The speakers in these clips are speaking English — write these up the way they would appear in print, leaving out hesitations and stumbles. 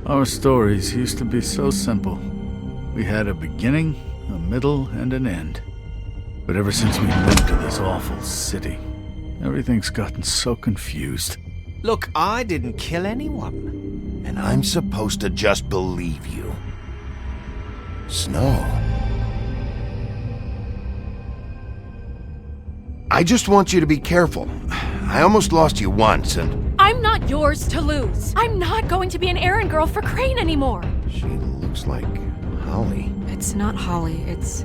Our stories used to be so simple. We had a beginning, a middle, and an end. But ever since we moved to this awful city, everything's gotten so confused. Look, I didn't kill anyone. And I'm supposed to just believe you. Snow. I just want you to be careful. I almost lost you once, and... I'm not yours to lose. I'm not going to be an errand girl for Crane anymore. She looks like Holly. It's not Holly, it's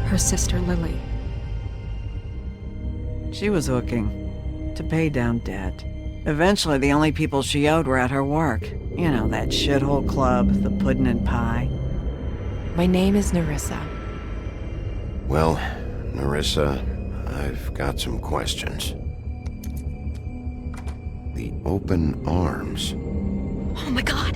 her sister Lily. She was hooking to pay down debt. Eventually, the only people she owed were at her work. You know, that shithole club, the Puddin' and Pie. My name is Nerissa. Well, Nerissa, I've got some questions. The open arms. Oh my god.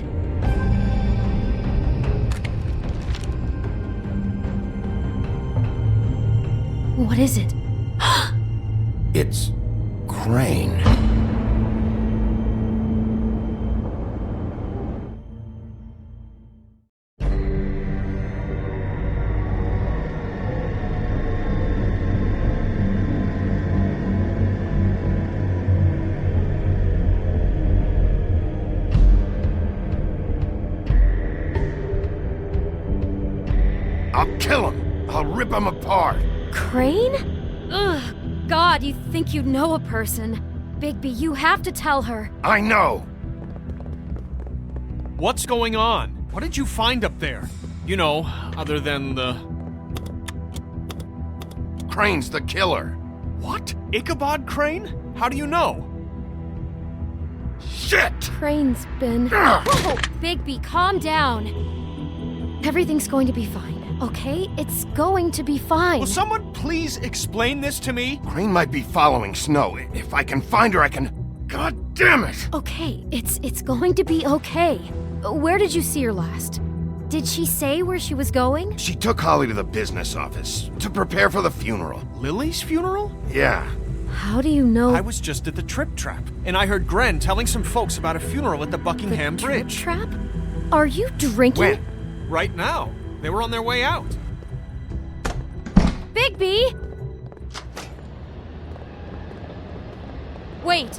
What is it? It's Crane. I'll kill him. I'll rip him apart. Crane? Ugh, God, you think you know a person. Bigby, you have to tell her. I know. What's going on? What did you find up there? You know, other than the... Crane's the killer. What? Ichabod Crane? How do you know? Shit! Crane's been... Whoa! Bigby, calm down. Everything's going to be fine. Okay? It's going to be fine. Will someone please explain this to me? Crane might be following Snow. If I can find her, I can... God damn it! Okay, it's going to be okay. Where did you see her last? Did she say where she was going? She took Holly to the business office to prepare for the funeral. Lily's funeral? Yeah. How do you know? I was just at the Trip Trap, and I heard Gren telling some folks about a funeral at the Buckingham the Bridge. Trip Trap? Are you drinking? When? Right now. They were on their way out. Bigby! Wait.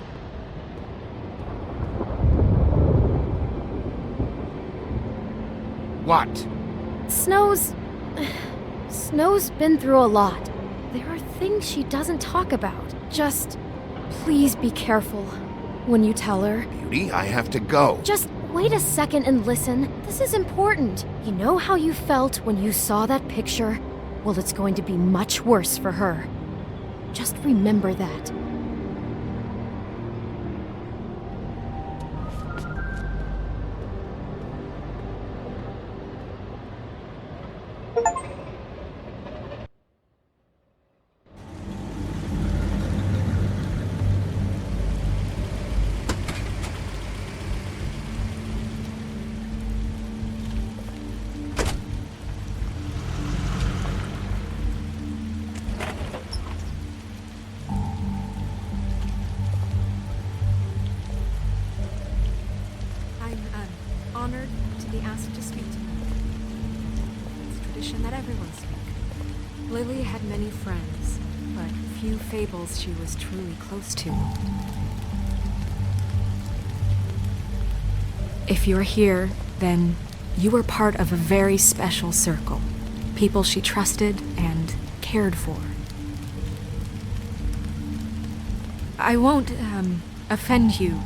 What? Snow's been through a lot. There are things she doesn't talk about. Just please be careful when you tell her. Beauty, I have to go. Just wait a second and listen. This is important. You know how you felt when you saw that picture? Well, it's going to be much worse for her. Just remember that. Honored to be asked to speak to you. It's tradition that everyone speak. Lily had many friends, but few fables she was truly close to. If you're here, then you were part of a very special circle. People she trusted and cared for. I won't, offend you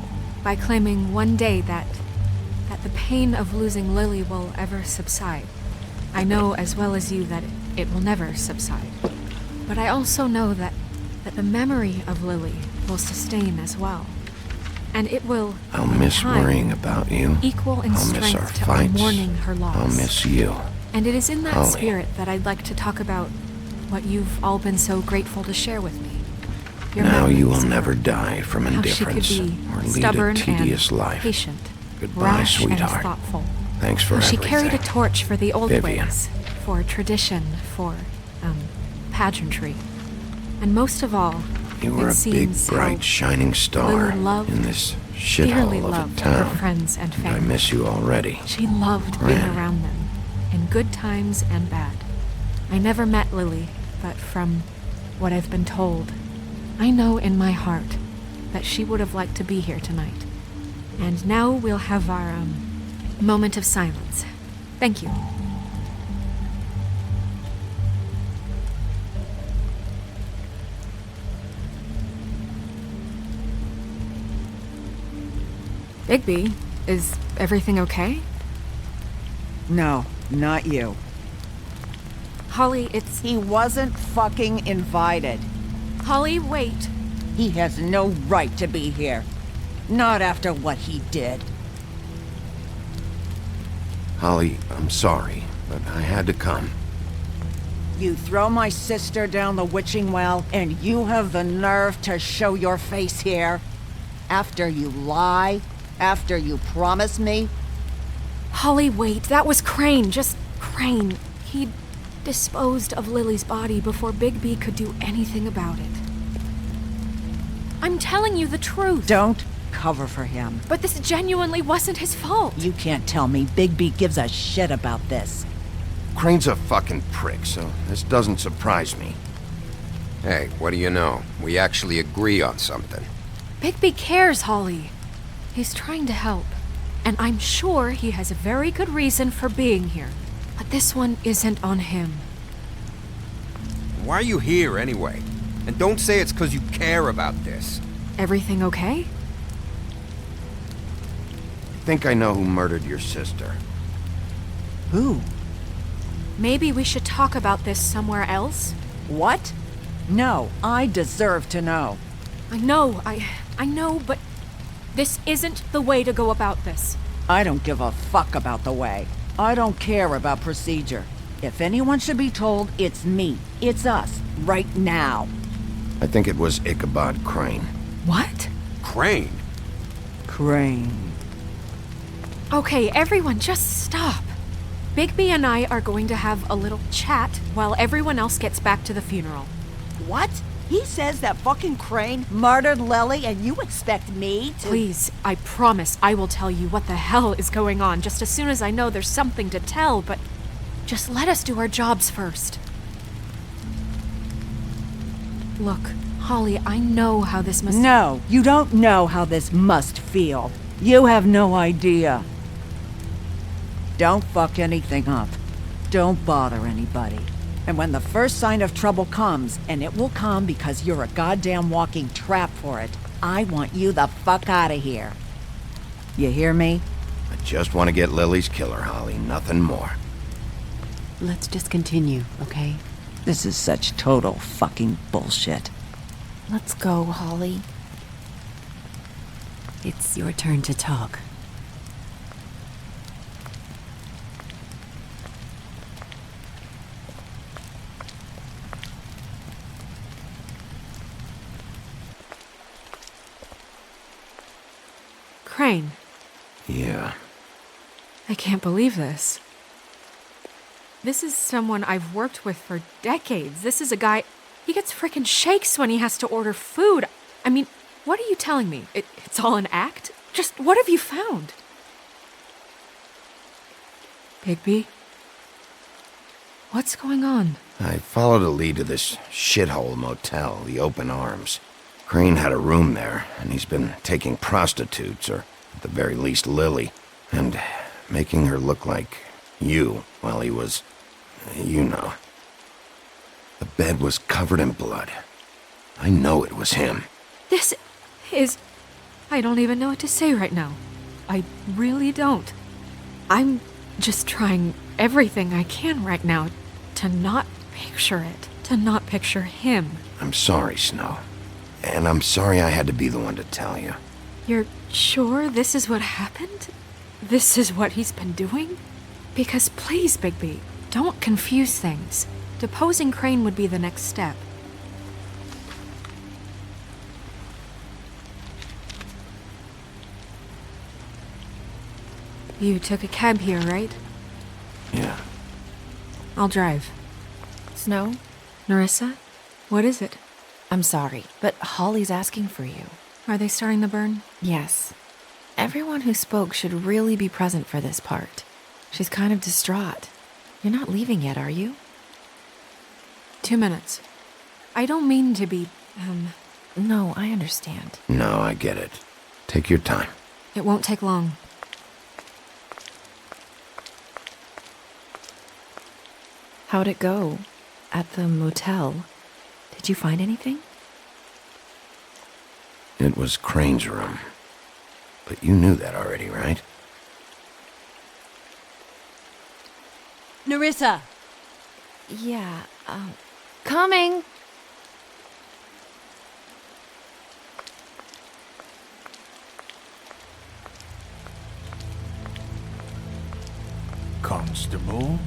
by claiming one day that the pain of losing Lily will ever subside. I know as well as you that it will never subside. But I also know that the memory of Lily will sustain as well. And it will, I'll miss time, worrying about you. equal in I'll miss our strength to fights. mourning her loss. I'll miss you. And it is in that Holly. spirit that I'd like to talk about what you've all been so grateful to share with me. Your Now you will memories, never die from how indifference she could be or lead a stubborn tedious and life. patient, Goodbye, rash and sweetheart. thoughtful. Thanks for How she everything. carried a torch for the old Vivian. ways, for tradition, for, pageantry. And most of all, You were it a big, seems bright, how shining star Lily loved in this dearly shithole of loved a her town. friends and I family. miss you already. She loved being Fran. around them, in good times and bad. I never met Lily, but from what I've been told, I know in my heart that she would have liked to be here tonight. And now we'll have our, moment of silence. Thank you. Bigby, is everything okay? No, not you. Holly, it's... He wasn't fucking invited. Holly, wait. He has no right to be here. Not after what he did. Holly, I'm sorry, but I had to come. You throw my sister down the witching well, and you have the nerve to show your face here? After you lie? After you promise me? Holly, wait. That was Crane. Just Crane. He disposed of Lily's body before Bigby could do anything about it. I'm telling you the truth. Don't cover for him. But this genuinely wasn't his fault. You can't tell me Bigby gives a shit about this. Crane's a fucking prick, so this doesn't surprise me. Hey, what do you know? We actually agree on something. Bigby cares, Holly. He's trying to help. And I'm sure he has a very good reason for being here. But this one isn't on him. Why are you here anyway? And don't say it's because you care about this. Everything okay? I think I know who murdered your sister. Who? Maybe we should talk about this somewhere else? What? No, I deserve to know. I know, but this isn't the way to go about this. I don't give a fuck about the way. I don't care about procedure. If anyone should be told, it's me. It's us. Right now. I think it was Ichabod Crane. What? Crane? Crane. Okay, everyone, just stop. Bigby and I are going to have a little chat while everyone else gets back to the funeral. What? He says that fucking Crane murdered Lily and you expect me to— Please, I promise I will tell you what the hell is going on just as soon as I know there's something to tell, but just let us do our jobs first. Look, Holly, I know how this must— No, you don't know how this must feel. You have no idea. Don't fuck anything up. Don't bother anybody. And when the first sign of trouble comes, and it will come because you're a goddamn walking trap for it, I want you the fuck out of here. You hear me? I just want to get Lily's killer, Holly, nothing more. Let's just continue, okay? This is such total fucking bullshit. Let's go, Holly. It's your turn to talk. Crane, Yeah. I can't believe this. This is someone I've worked with for decades. This is a guy, he gets frickin' shakes when he has to order food. I mean, what are you telling me? It's all an act? Just what have you found? Bigby? What's going on? I followed a lead to this shithole motel, the Open Arms. Crane had a room there, and he's been taking prostitutes, or at the very least Lily, and making her look like you while he was, you know. The bed was covered in blood. I know it was him. This is... I don't even know what to say right now. I really don't. I'm just trying everything I can right now to not picture it, to not picture him. I'm sorry, Snow. And I'm sorry I had to be the one to tell you. You're sure this is what happened? This is what he's been doing? Because please, Bigby, don't confuse things. Deposing Crane would be the next step. You took a cab here, right? Yeah. I'll drive. Snow, Narissa? What is it? I'm sorry, but Holly's asking for you. Are they starting the burn? Yes. Everyone who spoke should really be present for this part. She's kind of distraught. You're not leaving yet, are you? 2 minutes. I don't mean to be, No, I understand. No, I get it. Take your time. It won't take long. How'd it go? At the motel? Did you find anything? It was Crane's room. But you knew that already, right? Nerissa! Yeah, coming! Constable?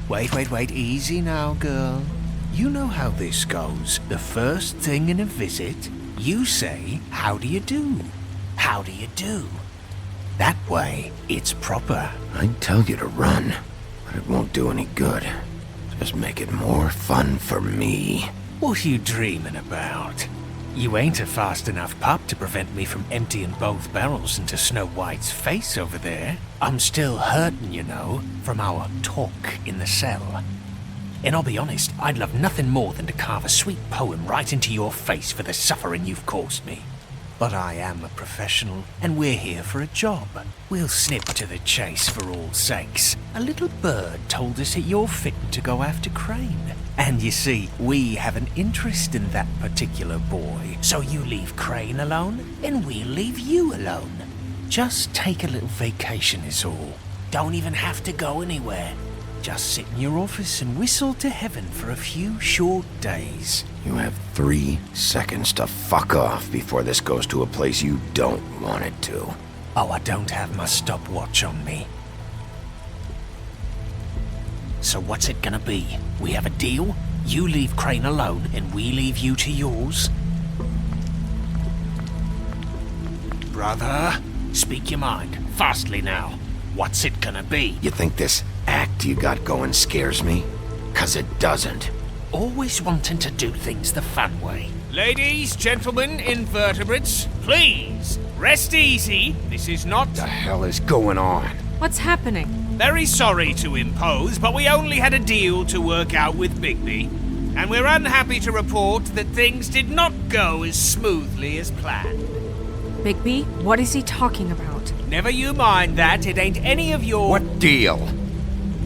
Wait, easy now, girl. You know how this goes. The first thing in a visit, you say, "How do you do? How do you do?" That way, it's proper. I'd tell you to run, but it won't do any good. Just make it more fun for me. What are you dreaming about? You ain't a fast enough pup to prevent me from emptying both barrels into Snow White's face over there. I'm still hurting, you know, from our talk in the cell. And I'll be honest, I'd love nothing more than to carve a sweet poem right into your face for the suffering you've caused me. But I am a professional, and we're here for a job. We'll snip to the chase for all sakes. A little bird told us that you're fitting to go after Crane. And you see, we have an interest in that particular boy. So you leave Crane alone, and we'll leave you alone. Just take a little vacation is all. Don't even have to go anywhere. Just sit in your office and whistle to heaven for a few short days. You have 3 seconds to fuck off before this goes to a place you don't want it to. Oh, I don't have my stopwatch on me. So what's it gonna be? We have a deal? You leave Crane alone and we leave you to yours? Brother, speak your mind. Fastly now. What's it gonna be? You think this act you got going scares me? 'Cause it doesn't. Always wanting to do things the fun way. Ladies, gentlemen, invertebrates, please, rest easy. This is not... What the hell is going on? What's happening? Very sorry to impose, but we only had a deal to work out with Bigby. And we're unhappy to report that things did not go as smoothly as planned. Bigby, what is he talking about? Never you mind that, it ain't any of your... What deal?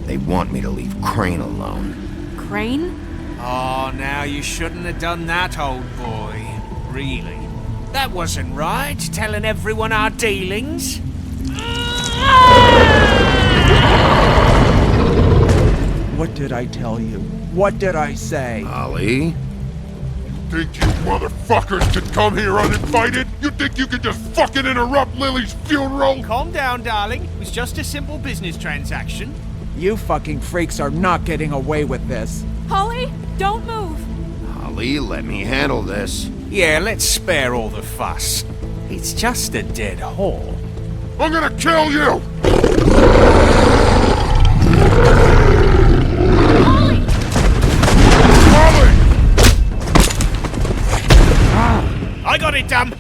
They want me to leave Crane alone. Crane? Oh, now you shouldn't have done that, old boy. Really. That wasn't right, telling everyone our dealings. What did I tell you? What did I say? Ollie? Think you motherfuckers could come here uninvited? You think you could just fucking interrupt Lily's funeral? Calm down, darling. It was just a simple business transaction. You fucking freaks are not getting away with this. Holly, don't move! Ollie, let me handle this. Yeah, let's spare all the fuss. It's just a dead hole. I'm gonna kill you! Holly! Molly! I got it, damn!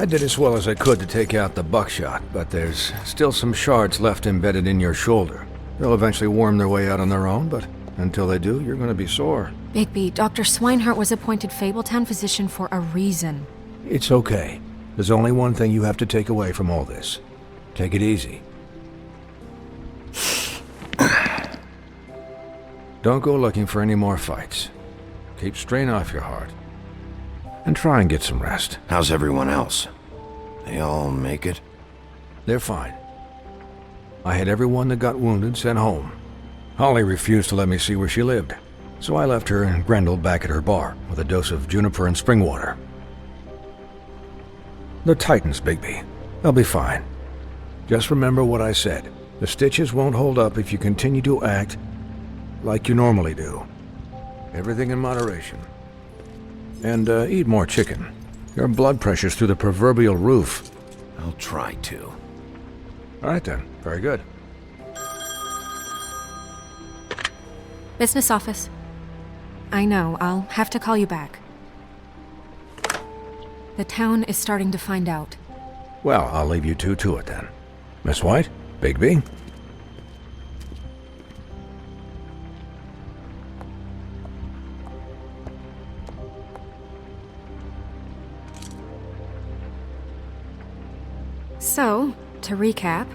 I did as well as I could to take out the buckshot, but there's still some shards left embedded in your shoulder. They'll eventually worm their way out on their own, but until they do, you're gonna be sore. Bigby, Dr. Swinehart was appointed Fabletown physician for a reason. It's okay. There's only one thing you have to take away from all this. Take it easy. Don't go looking for any more fights. Keep strain off your heart. And try and get some rest. How's everyone else? They all make it? They're fine. I had everyone that got wounded sent home. Holly refused to let me see where she lived, so I left her and Grendel back at her bar with a dose of juniper and spring water. They're Titans, Bigby. They'll be fine. Just remember what I said. The stitches won't hold up if you continue to act like you normally do. Everything in moderation. And eat more chicken. Your blood pressure's through the proverbial roof. I'll try to. All right then. Very good. Business office. I know, I'll have to call you back. The town is starting to find out. Well, I'll leave you two to it then. Miss White? Bigby? So, to recap...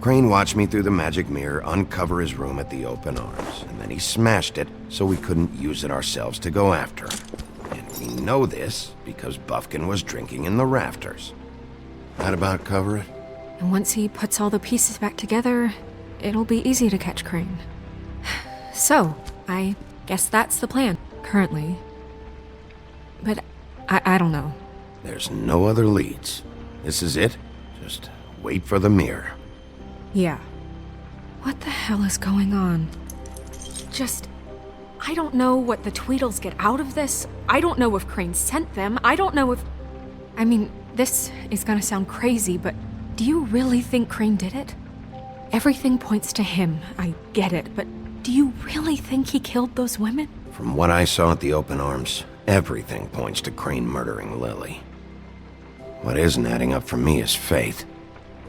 Crane watched me through the magic mirror uncover his room at the open arms, and then he smashed it so we couldn't use it ourselves to go after him. And we know this because Buffkin was drinking in the rafters. That about cover it? And once he puts all the pieces back together, it'll be easy to catch Crane. So, I guess that's the plan, currently. But I don't know. There's no other leads. This is it. Just wait for the mirror. Yeah. What the hell is going on? I don't know what the Tweedles get out of this. I don't know if Crane sent them. I don't know if... I mean, this is gonna sound crazy, but do you really think Crane did it? Everything points to him, I get it, but do you really think he killed those women? From what I saw at the open arms, everything points to Crane murdering Lily. What isn't adding up for me is Faith.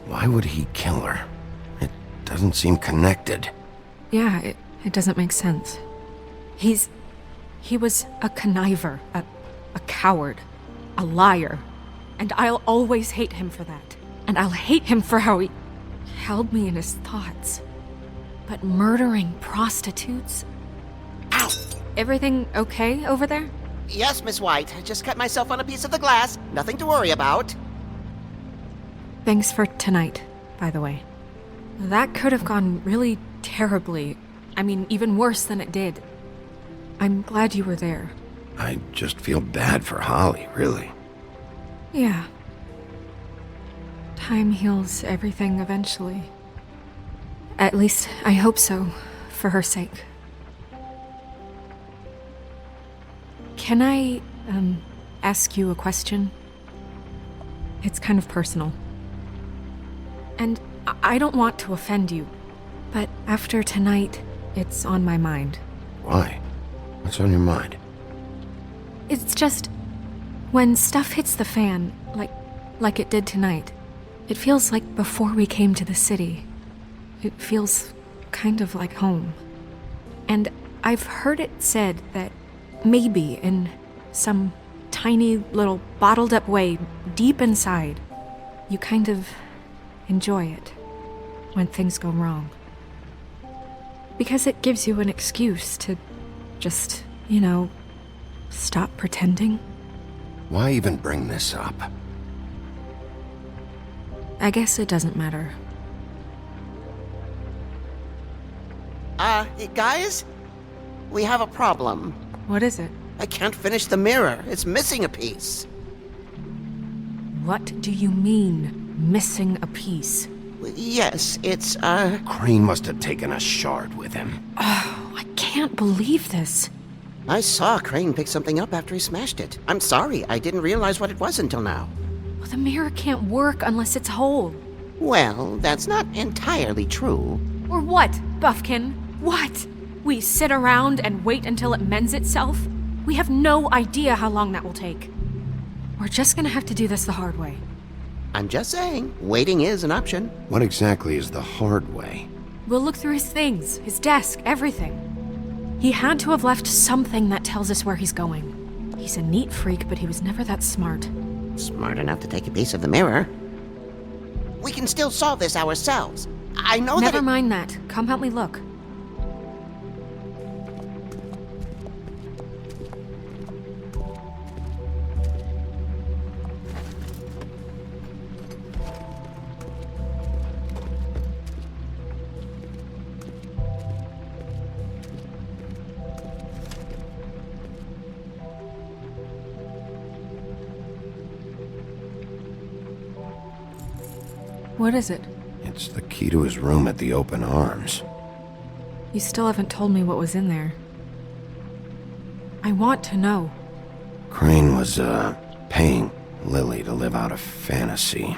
Why would he kill her? It doesn't seem connected. Yeah, it doesn't make sense. He was a conniver, a coward, a liar. And I'll always hate him for that. And I'll hate him for how he held me in his thoughts. But murdering prostitutes? Ow! Everything okay over there? Yes, Miss White. I just cut myself on a piece of the glass. Nothing to worry about. Thanks for tonight, by the way. That could have gone really terribly. I mean, even worse than it did. I'm glad you were there. I just feel bad for Holly, really. Yeah. Time heals everything eventually. At least, I hope so, for her sake. Can I, ask you a question? It's kind of personal. And I don't want to offend you, but after tonight, it's on my mind. Why? What's on your mind? It's just... when stuff hits the fan, like it did tonight, it feels like before we came to the city. It feels kind of like home. And I've heard it said that maybe in some tiny little bottled up way deep inside, you kind of enjoy it when things go wrong. Because it gives you an excuse to just, stop pretending. Why even bring this up? I guess it doesn't matter. Guys? We have a problem. What is it? I can't finish the mirror. It's missing a piece. What do you mean, missing a piece? Yes, it's, Crane must have taken a shard with him. Oh, I can't believe this. I saw Crane pick something up after he smashed it. I'm sorry, I didn't realize what it was until now. Well, the mirror can't work unless it's whole. Well, that's not entirely true. Or what, Buffkin? What? We sit around and wait until it mends itself? We have no idea how long that will take. We're just gonna have to do this the hard way. I'm just saying, waiting is an option. What exactly is the hard way? We'll look through his things, his desk, everything. He had to have left something that tells us where he's going. He's a neat freak, but he was never that smart. Smart enough to take a piece of the mirror. We can still solve this ourselves. I know that. Never mind that. Come help me look. What is it? It's the key to his room at the Open Arms. You still haven't told me what was in there. I want to know. Crane was, paying Lily to live out a fantasy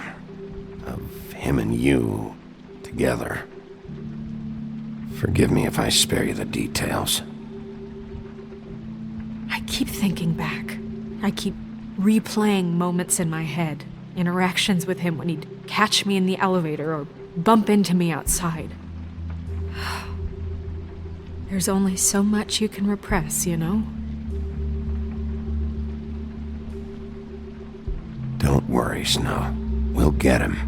of him and you together. Forgive me if I spare you the details. I keep thinking back. I keep replaying moments in my head. Interactions with him when he'd catch me in the elevator or bump into me outside. There's only so much you can repress, you know? Don't worry, Snow. We'll get him.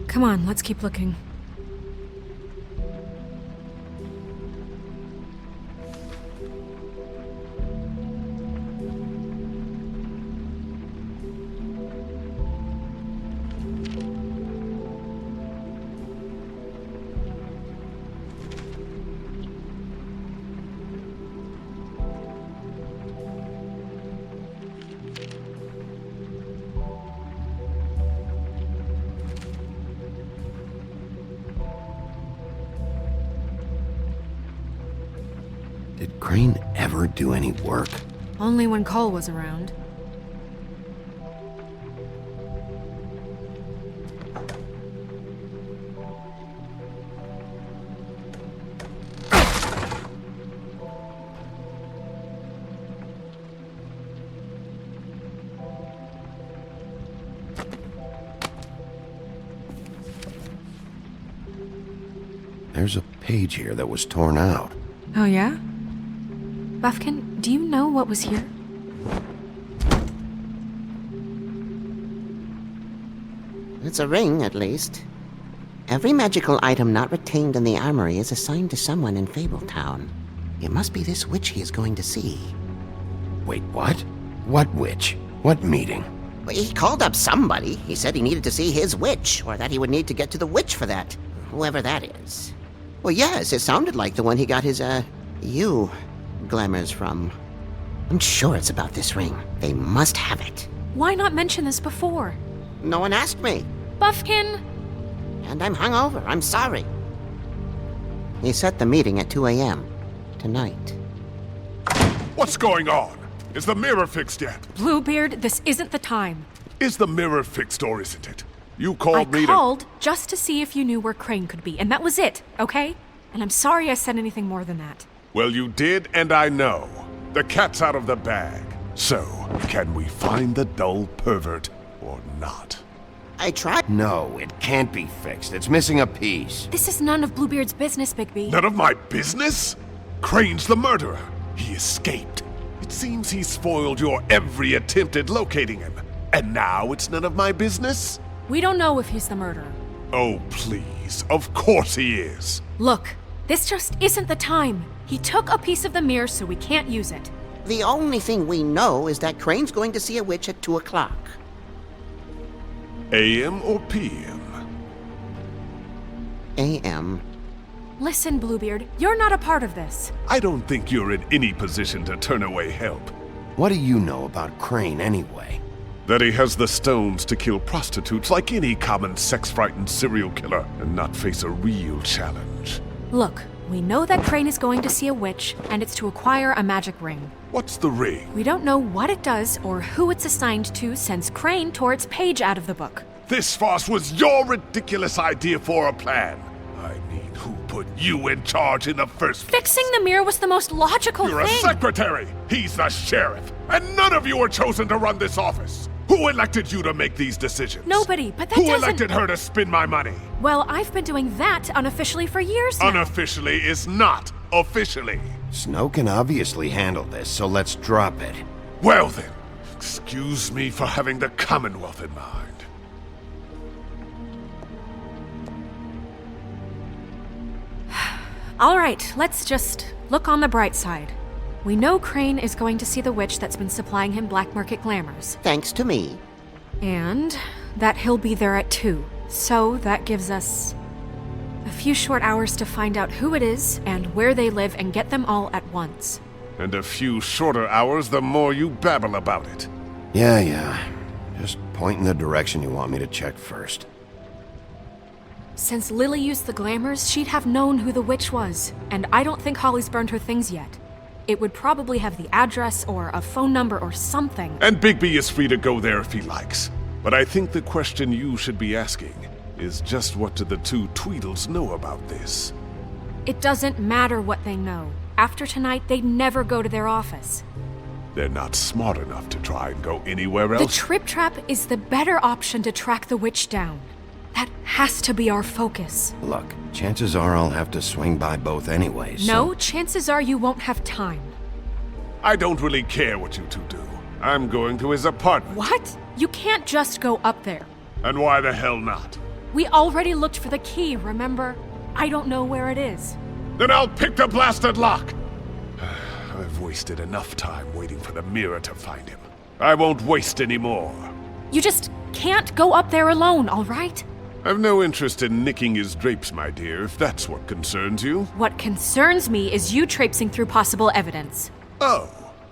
Come on, let's keep looking. Did Crane ever do any work? Only when Cole was around. There's a page here that was torn out. Oh yeah? Buffkin, do you know what was here? It's a ring, at least. Every magical item not retained in the armory is assigned to someone in Fabletown. It must be this witch he is going to see. Wait, what? What witch? What meeting? Well, he called up somebody. He said he needed to see his witch, or that he would need to get to the witch for that. Whoever that is. Well, yes, it sounded like the one he got his, glamours from. I'm sure it's about this ring. They must have it. Why not mention this before? No one asked me. Buffkin! And I'm hungover. I'm sorry. He set the meeting at 2 a.m. tonight. What's going on? Is the mirror fixed yet? Bluebeard, this isn't the time. Is the mirror fixed or isn't it? You called me I called just to see if you knew where Crane could be, and that was it, okay? And I'm sorry I said anything more than that. Well, you did, and I know. The cat's out of the bag. So, can we find the dull pervert or not? I tried. No, it can't be fixed. It's missing a piece. This is none of Bluebeard's business, Bigby. None of my business? Crane's the murderer. He escaped. It seems he spoiled your every attempt at locating him. And now it's none of my business? We don't know if he's the murderer. Oh, please. Of course he is. Look, this just isn't the time. He took a piece of the mirror, so we can't use it. The only thing we know is that Crane's going to see a witch at 2 o'clock. AM or PM? AM. Listen, Bluebeard, you're not a part of this. I don't think you're in any position to turn away help. What do you know about Crane anyway? That he has the stones to kill prostitutes like any common sex-frightened serial killer and not face a real challenge. Look, we know that Crane is going to see a witch, and it's to acquire a magic ring. What's the ring? We don't know what it does or who it's assigned to since Crane tore its page out of the book. This farce was your ridiculous idea for a plan. I mean, who put You in charge in the first place. Fixing the mirror was the most logical You're thing. a secretary. He's the sheriff. And none of you are chosen to run this office. Who elected you to make these decisions? Nobody, but that Who doesn't... elected her to spend my money? Well, I've been doing that unofficially for years now. Unofficially is not officially. Snow can obviously handle this, so let's drop it. Well then, excuse me for having the Commonwealth in mind. All right, let's just look on the bright side. We know Crane is going to see the witch that's been supplying him black market glamours. Thanks to me. And that he'll be there at 2. So that gives us a few short hours to find out who it is and where they live and get them all at once. And a few shorter hours the more you babble about it. Yeah. Just point in the direction you want me to check first. Since Lily used the glamours, she'd have known who the witch was. And I don't think Holly's burned her things yet. It would probably have the address or a phone number or something. And Bigby is free to go there if he likes. But I think the question you should be asking is just what do the two Tweedles know about this? It doesn't matter what they know. After tonight, they'd never go to their office. They're not smart enough to try and go anywhere else. The Trip Trap is the better option to track the witch down. That has to be our focus. Look, chances are I'll have to swing by both anyways. No, chances are you won't have time. I don't really care what you two do. I'm going to his apartment. What? You can't just go up there. And why the hell not? We already looked for the key, remember? I don't know where it is. Then I'll pick the blasted lock! I've wasted enough time waiting for the mirror to find him. I won't waste any more. You just can't go up there alone, all right? I've no interest in nicking his drapes, my dear, if that's what concerns you. What concerns me is you traipsing through possible evidence. Oh,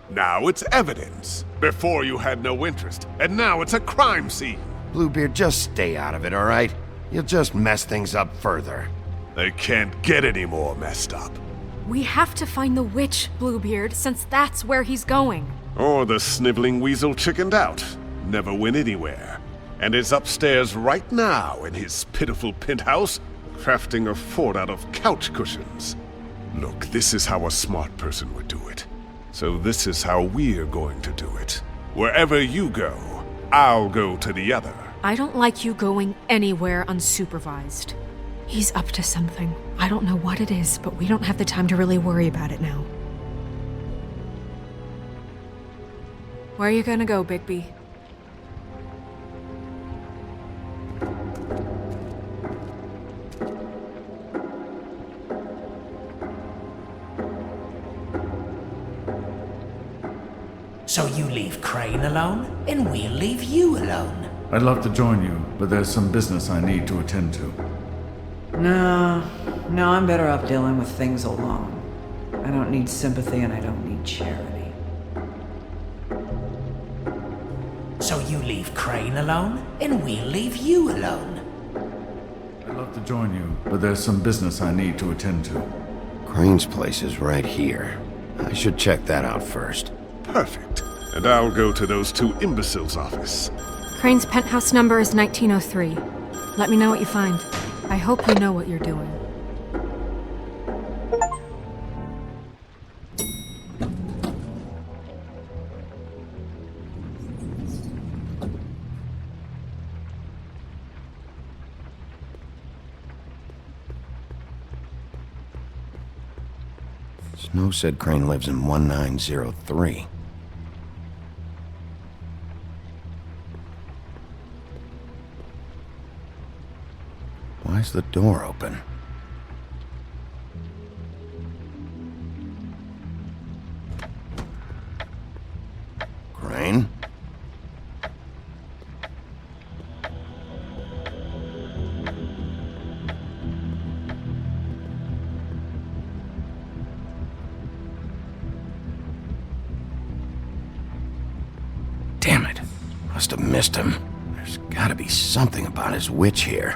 now it's evidence. Before you had no interest, and now it's a crime scene. Bluebeard, just stay out of it, all right? You'll just mess things up further. They can't get any more messed up. We have to find the witch, Bluebeard, since that's where he's going. Or the sniveling weasel chickened out. Never went anywhere. And is upstairs right now in his pitiful penthouse, crafting a fort out of couch cushions. Look, this is how a smart person would do it. So this is how we're going to do it. Wherever you go, I'll go to the other. I don't like you going anywhere unsupervised. He's up to something. I don't know what it is, but we don't have the time to really worry about it now. Where are you gonna go, Bigby? So you leave Crane alone, and we'll leave you alone. I'd love to join you, but there's some business I need to attend to. No, I'm better off dealing with things alone. I don't need sympathy and I don't need charity. So you leave Crane alone, and we'll leave you alone. I'd love to join you, but there's some business I need to attend to. Crane's place is right here. I should check that out first. Perfect. And I'll go to those two imbeciles' office. Crane's penthouse number is 1903. Let me know what you find. I hope you know what you're doing. Snow said Crane lives in 1903. Why's the door open? Crane? Damn it. Must have missed him. There's gotta be something about his witch here.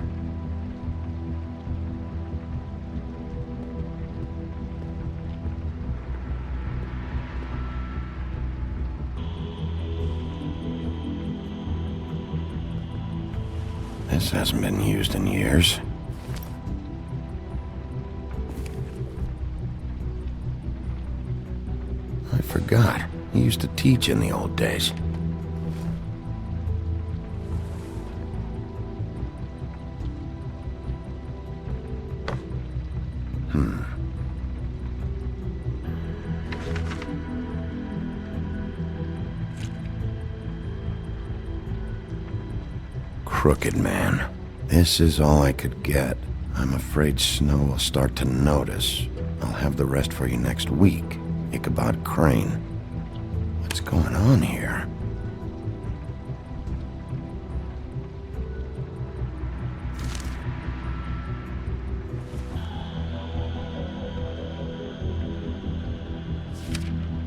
This hasn't been used in years. forgot. He used to teach in the old days. Crooked man. This is all I could get. I'm afraid Snow will start to notice. I'll have the rest for you next week. Ichabod Crane. What's going on here?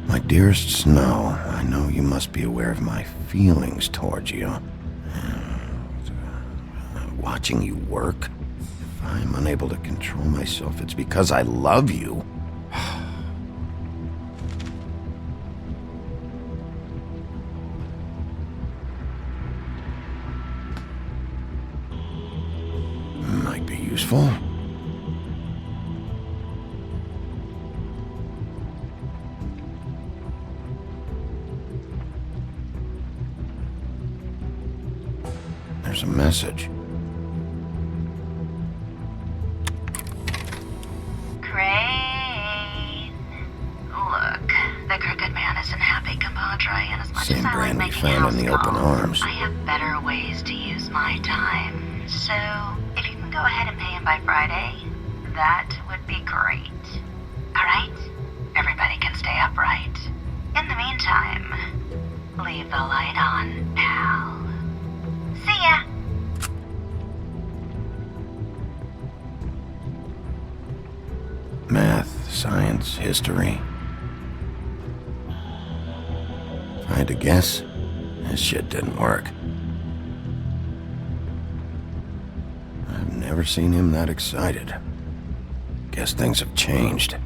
My dearest Snow, I know you must be aware of my feelings towards you. Watching you work, if I'm unable to control myself, it's because I love you. Might be useful. There's a message. Same brand we found in the open arms. I have better ways to use my time. So, if you can go ahead and pay him by Friday, that would be great. Alright? Everybody can stay upright. In the meantime, leave the light on, pal. See ya! Math, science, history. If I had to guess, this shit didn't work. I've never seen him that excited. Guess things have changed.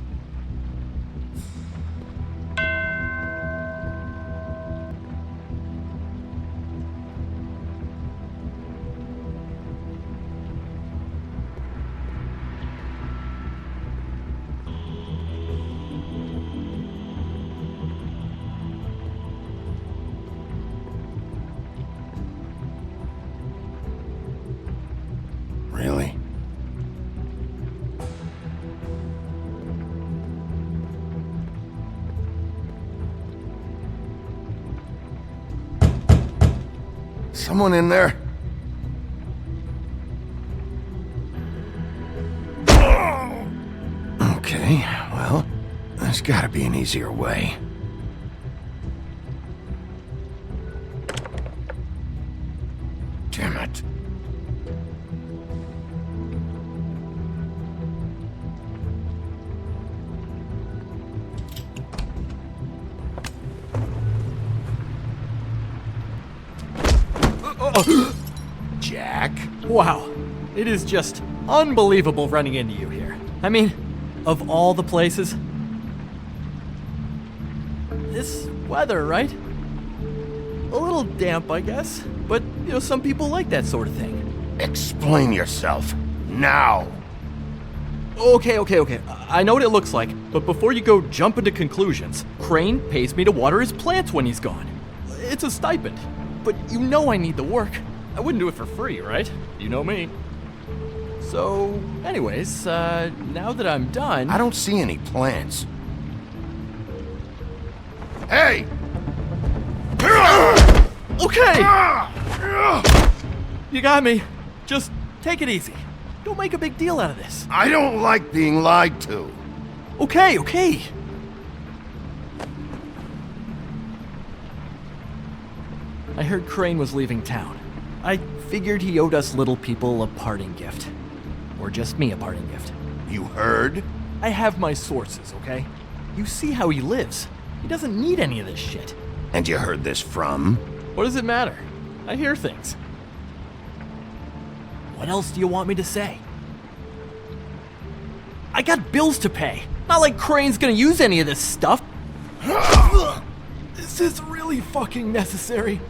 Really? Someone in there? Okay, well, there's gotta be an easier way. Damn it. Jack? Wow, it is just unbelievable running into you here. I mean, of all the places. This weather, right? A little damp, I guess, but, some people like that sort of thing. Explain yourself, now! Okay. I know what it looks like, but before you go jumping to conclusions, Crane pays me to water his plants when he's gone. It's a stipend, but I need the work. I wouldn't do it for free, right? You know me. So, anyways, now that I'm done... I don't see any plants. Hey! Okay! You got me. Just take it easy. Don't make a big deal out of this. I don't like being lied to. Okay. I heard Crane was leaving town. I figured he owed us little people a parting gift. Or just me a parting gift. You heard? I have my sources, okay? You see how he lives. He doesn't need any of this shit. And you heard this from? What does it matter? I hear things. What else do you want me to say? I got bills to pay. Not like Crane's gonna use any of this stuff. This is really fucking necessary.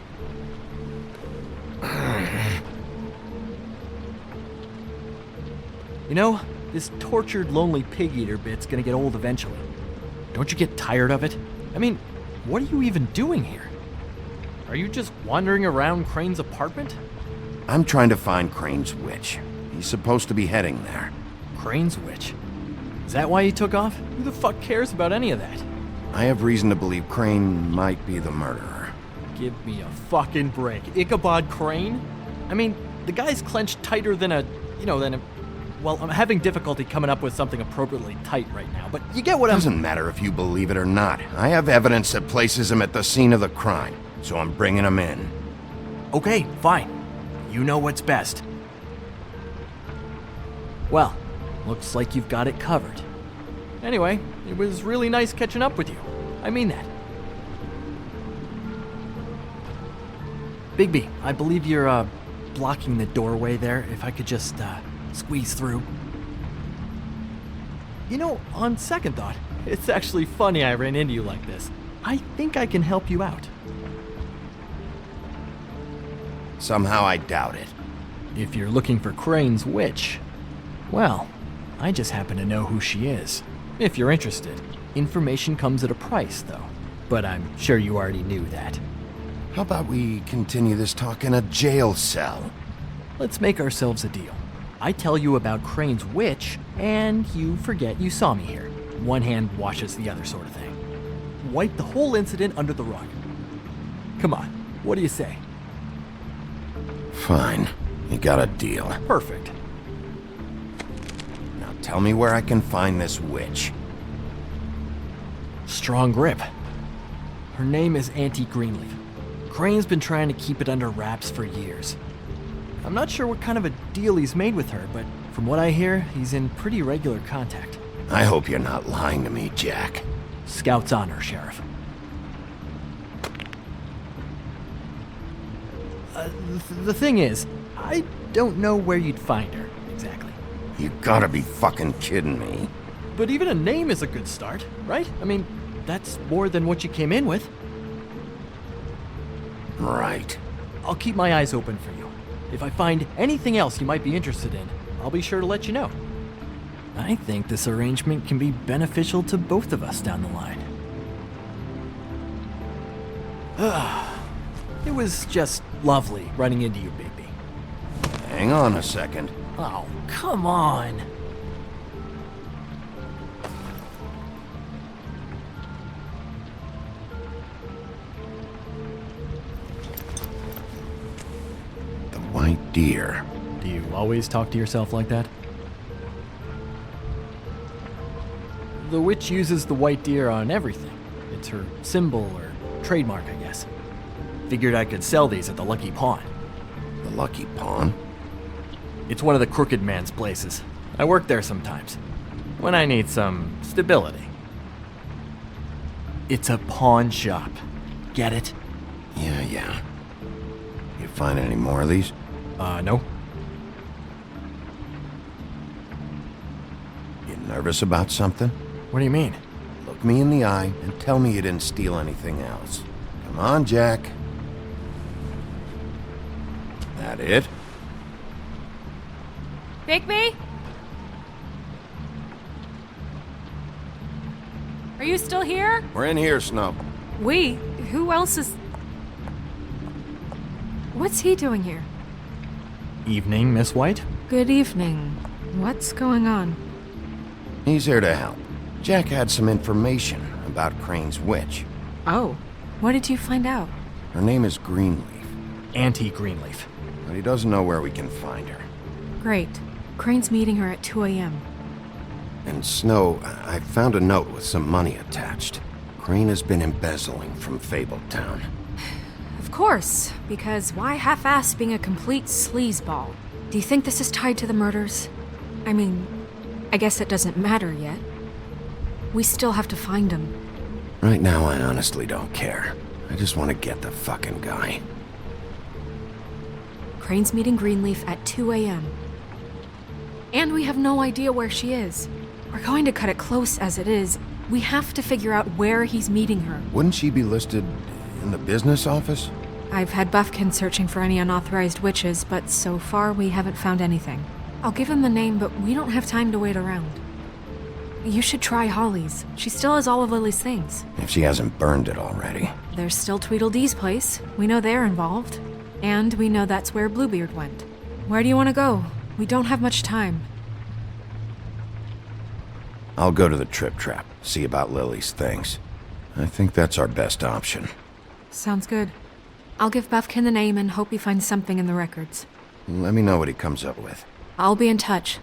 This tortured, lonely pig-eater bit's gonna get old eventually. Don't you get tired of it? I mean, what are you even doing here? Are you just wandering around Crane's apartment? I'm trying to find Crane's witch. He's supposed to be heading there. Crane's witch? Is that why you took off? Who the fuck cares about any of that? I have reason to believe Crane might be the murderer. Give me a fucking break. Ichabod Crane? I mean, the guy's clenched tighter than well, I'm having difficulty coming up with something appropriately tight right now, but you get what I'm... Doesn't matter if you believe it or not. I have evidence that places him at the scene of the crime, so I'm bringing him in. Okay, fine. You know what's best. Well, looks like you've got it covered. Anyway, it was really nice catching up with you. I mean that. Bigby, I believe you're, blocking the doorway there. If I could just, squeeze through. You know, on second thought, it's actually funny I ran into you like this. I think I can help you out. Somehow I doubt it. If you're looking for Crane's witch, well, I just happen to know who she is. If you're interested. Information comes at a price, though. But I'm sure you already knew that. How about we continue this talk in a jail cell? Let's make ourselves a deal. I tell you about Crane's witch, and you forget you saw me here. One hand washes the other sort of thing. Wipe the whole incident under the rug. Come on, what do you say? Fine. You got a deal. Perfect. Now tell me where I can find this witch. Strong grip. Her name is Auntie Greenleaf. Crane's been trying to keep it under wraps for years. I'm not sure what kind of a deal he's made with her, but from what I hear, he's in pretty regular contact. I hope you're not lying to me, Jack. Scout's honor, Sheriff. The thing is, I don't know where you'd find her, exactly. You gotta be fucking kidding me. But even a name is a good start, right? I mean, that's more than what you came in with. Right. I'll keep my eyes open for you. If I find anything else you might be interested in, I'll be sure to let you know. I think this arrangement can be beneficial to both of us down the line. It was just lovely running into you, Bigby. Hang on a second. Oh, come on. The white deer. Do you always talk to yourself like that? The witch uses the white deer on everything. It's her symbol or trademark, I guess. Figured I could sell these at the Lucky Pawn. The Lucky Pawn? It's one of the crooked man's places. I work there sometimes, when I need some stability. It's a pawn shop. Get it? Yeah. You find any more of these? No. You nervous about something? What do you mean? Look me in the eye and tell me you didn't steal anything else. Come on, Jack. That it? Bigby? Are you still here? We're in here, Snow. We? Who else is... What's he doing here? Evening, Miss White? Good evening. What's going on? He's here to help. Jack had some information about Crane's witch. Oh, what did you find out? Her name is Greenleaf. Auntie Greenleaf. But he doesn't know where we can find her. Great. Crane's meeting her at 2 a.m. And Snow, I found a note with some money attached. Crane has been embezzling from Fabletown. Of course, because why half-ass being a complete sleazeball? Do you think this is tied to the murders? I mean, I guess it doesn't matter yet. We still have to find him. Right now, I honestly don't care. I just want to get the fucking guy. Crane's meeting Greenleaf at 2 a.m. And we have no idea where she is. We're going to cut it close as it is. We have to figure out where he's meeting her. Wouldn't she be listed in the business office? I've had Buffkin searching for any unauthorized witches, but so far we haven't found anything. I'll give him the name, but we don't have time to wait around. You should try Holly's. She still has all of Lily's things. If she hasn't burned it already. There's still Tweedledee's place. We know they're involved. And we know that's where Bluebeard went. Where do you want to go? We don't have much time. I'll go to the Trip Trap, see about Lily's things. I think that's our best option. Sounds good. I'll give Buffkin the name and hope he finds something in the records. Let me know what he comes up with. I'll be in touch.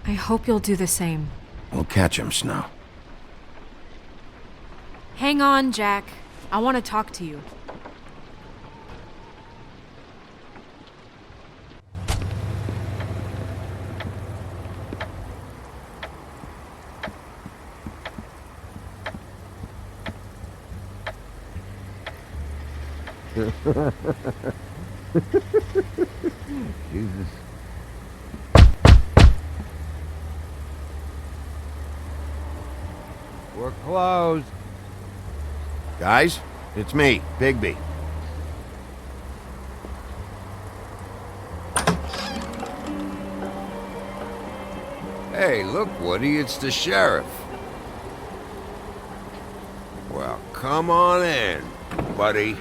I hope you'll do the same. We'll catch him, Snow. Hang on, Jack. I want to talk to you. Jesus. We're closed. Guys, it's me, Bigby. Hey, look, Woody, it's the sheriff. Well, come on in, buddy.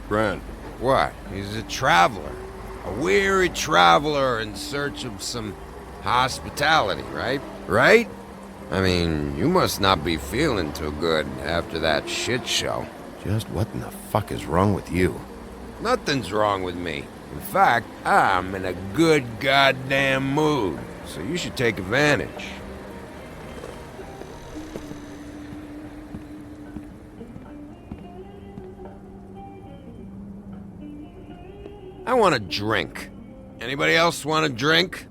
Grant. What? He's a traveler. A weary traveler in search of some hospitality, right? Right? I mean, you must not be feeling too good after that shit show. Just what in the fuck is wrong with you? Nothing's wrong with me. In fact, I'm in a good goddamn mood, so you should take advantage. I want a drink. Anybody else want a drink?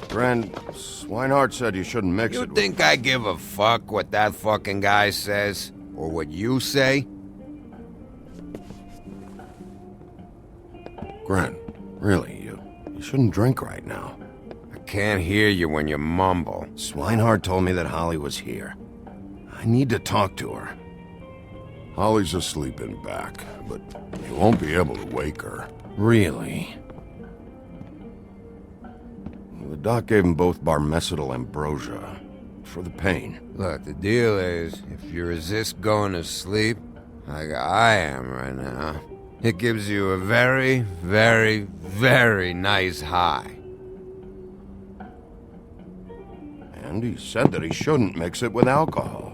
Friend, Swinehart said you shouldn't mix it You with... think I give a fuck what that fucking guy says? Or what you say? Grant, really, you shouldn't drink right now. I can't hear you when you mumble. Swinehart told me that Holly was here. I need to talk to her. Holly's asleep in back, but you won't be able to wake her. Really? The doc gave them both barmecidal ambrosia for the pain. Look, the deal is, if you resist going to sleep, like I am right now, it gives you a very, very, very nice high. And he said that he shouldn't mix it with alcohol.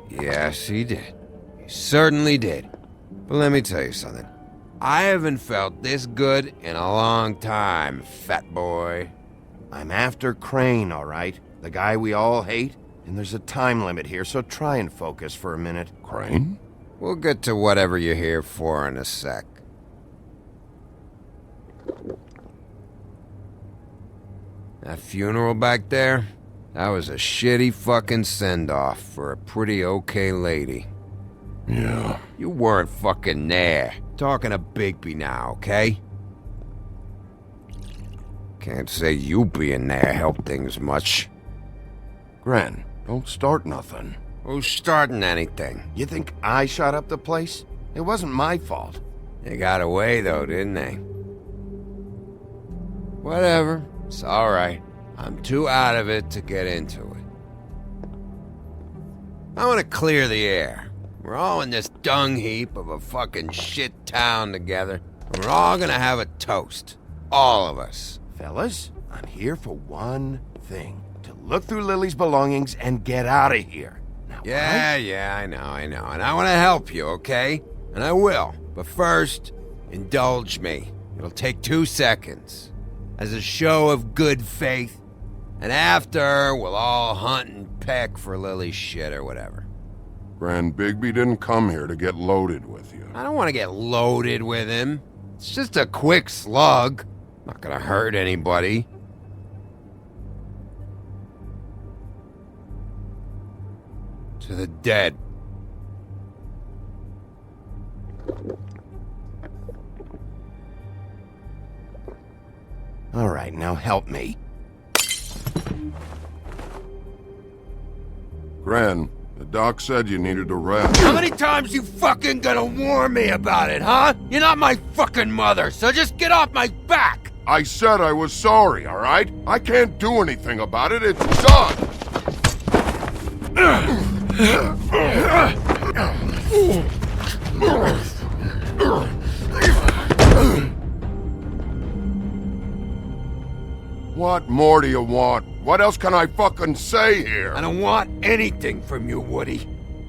Yes, he did. He certainly did. But let me tell you something. I haven't felt this good in a long time, fat boy. I'm after Crane, all right? The guy we all hate? And there's a time limit here, so try and focus for a minute. Crane? We'll get to whatever you're here for in a sec. That funeral back there? That was a shitty fucking send-off for a pretty okay lady. Yeah. You weren't fucking there. Talking to Bigby now, okay? Can't say you being there helped things much. Gren, don't start nothing. Who's starting anything? You think I shot up the place? It wasn't my fault. They got away, though, didn't they? Whatever. It's alright. I'm too out of it to get into it. I want to clear the air. We're all in this dung heap of a fucking shit town together, and we're all gonna have a toast. All of us. Fellas, I'm here for one thing. To look through Lily's belongings and get out of here. Now, Yeah, I know. And I want to help you, okay? And I will. But first, indulge me. It'll take 2 seconds. As a show of good faith. And after, we'll all hunt and peck for Lily's shit or whatever. Grand Bigby didn't come here to get loaded with you. I don't want to get loaded with him. It's just a quick slug. Not gonna hurt anybody. To the dead. All right, now help me. Gran, The doc said you needed a rest. How many times you fucking gonna warn me about it, huh? You're not my fucking mother, so just get off my back! I said I was sorry, alright? I can't do anything about it, it's done! What more do you want? What else can I fucking say here? I don't want anything from you, Woody.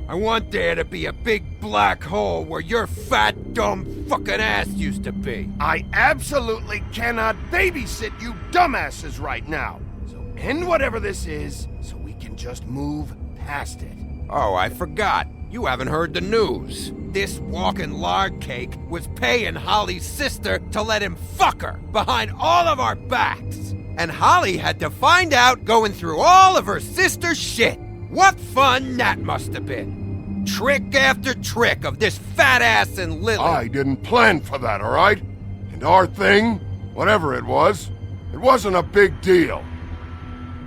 I want there to be a big black hole where your fat, dumb fucking ass used to be. I absolutely cannot babysit you dumbasses right now. So end whatever this is, so we can just move past it. Oh, I forgot. You haven't heard the news. This walking lard cake was paying Holly's sister to let him fuck her behind all of our backs. And Holly had to find out going through all of her sister's shit. What fun that must have been. Trick after trick of this fat ass and Lily. I didn't plan for that, alright? And our thing, whatever it wasn't a big deal.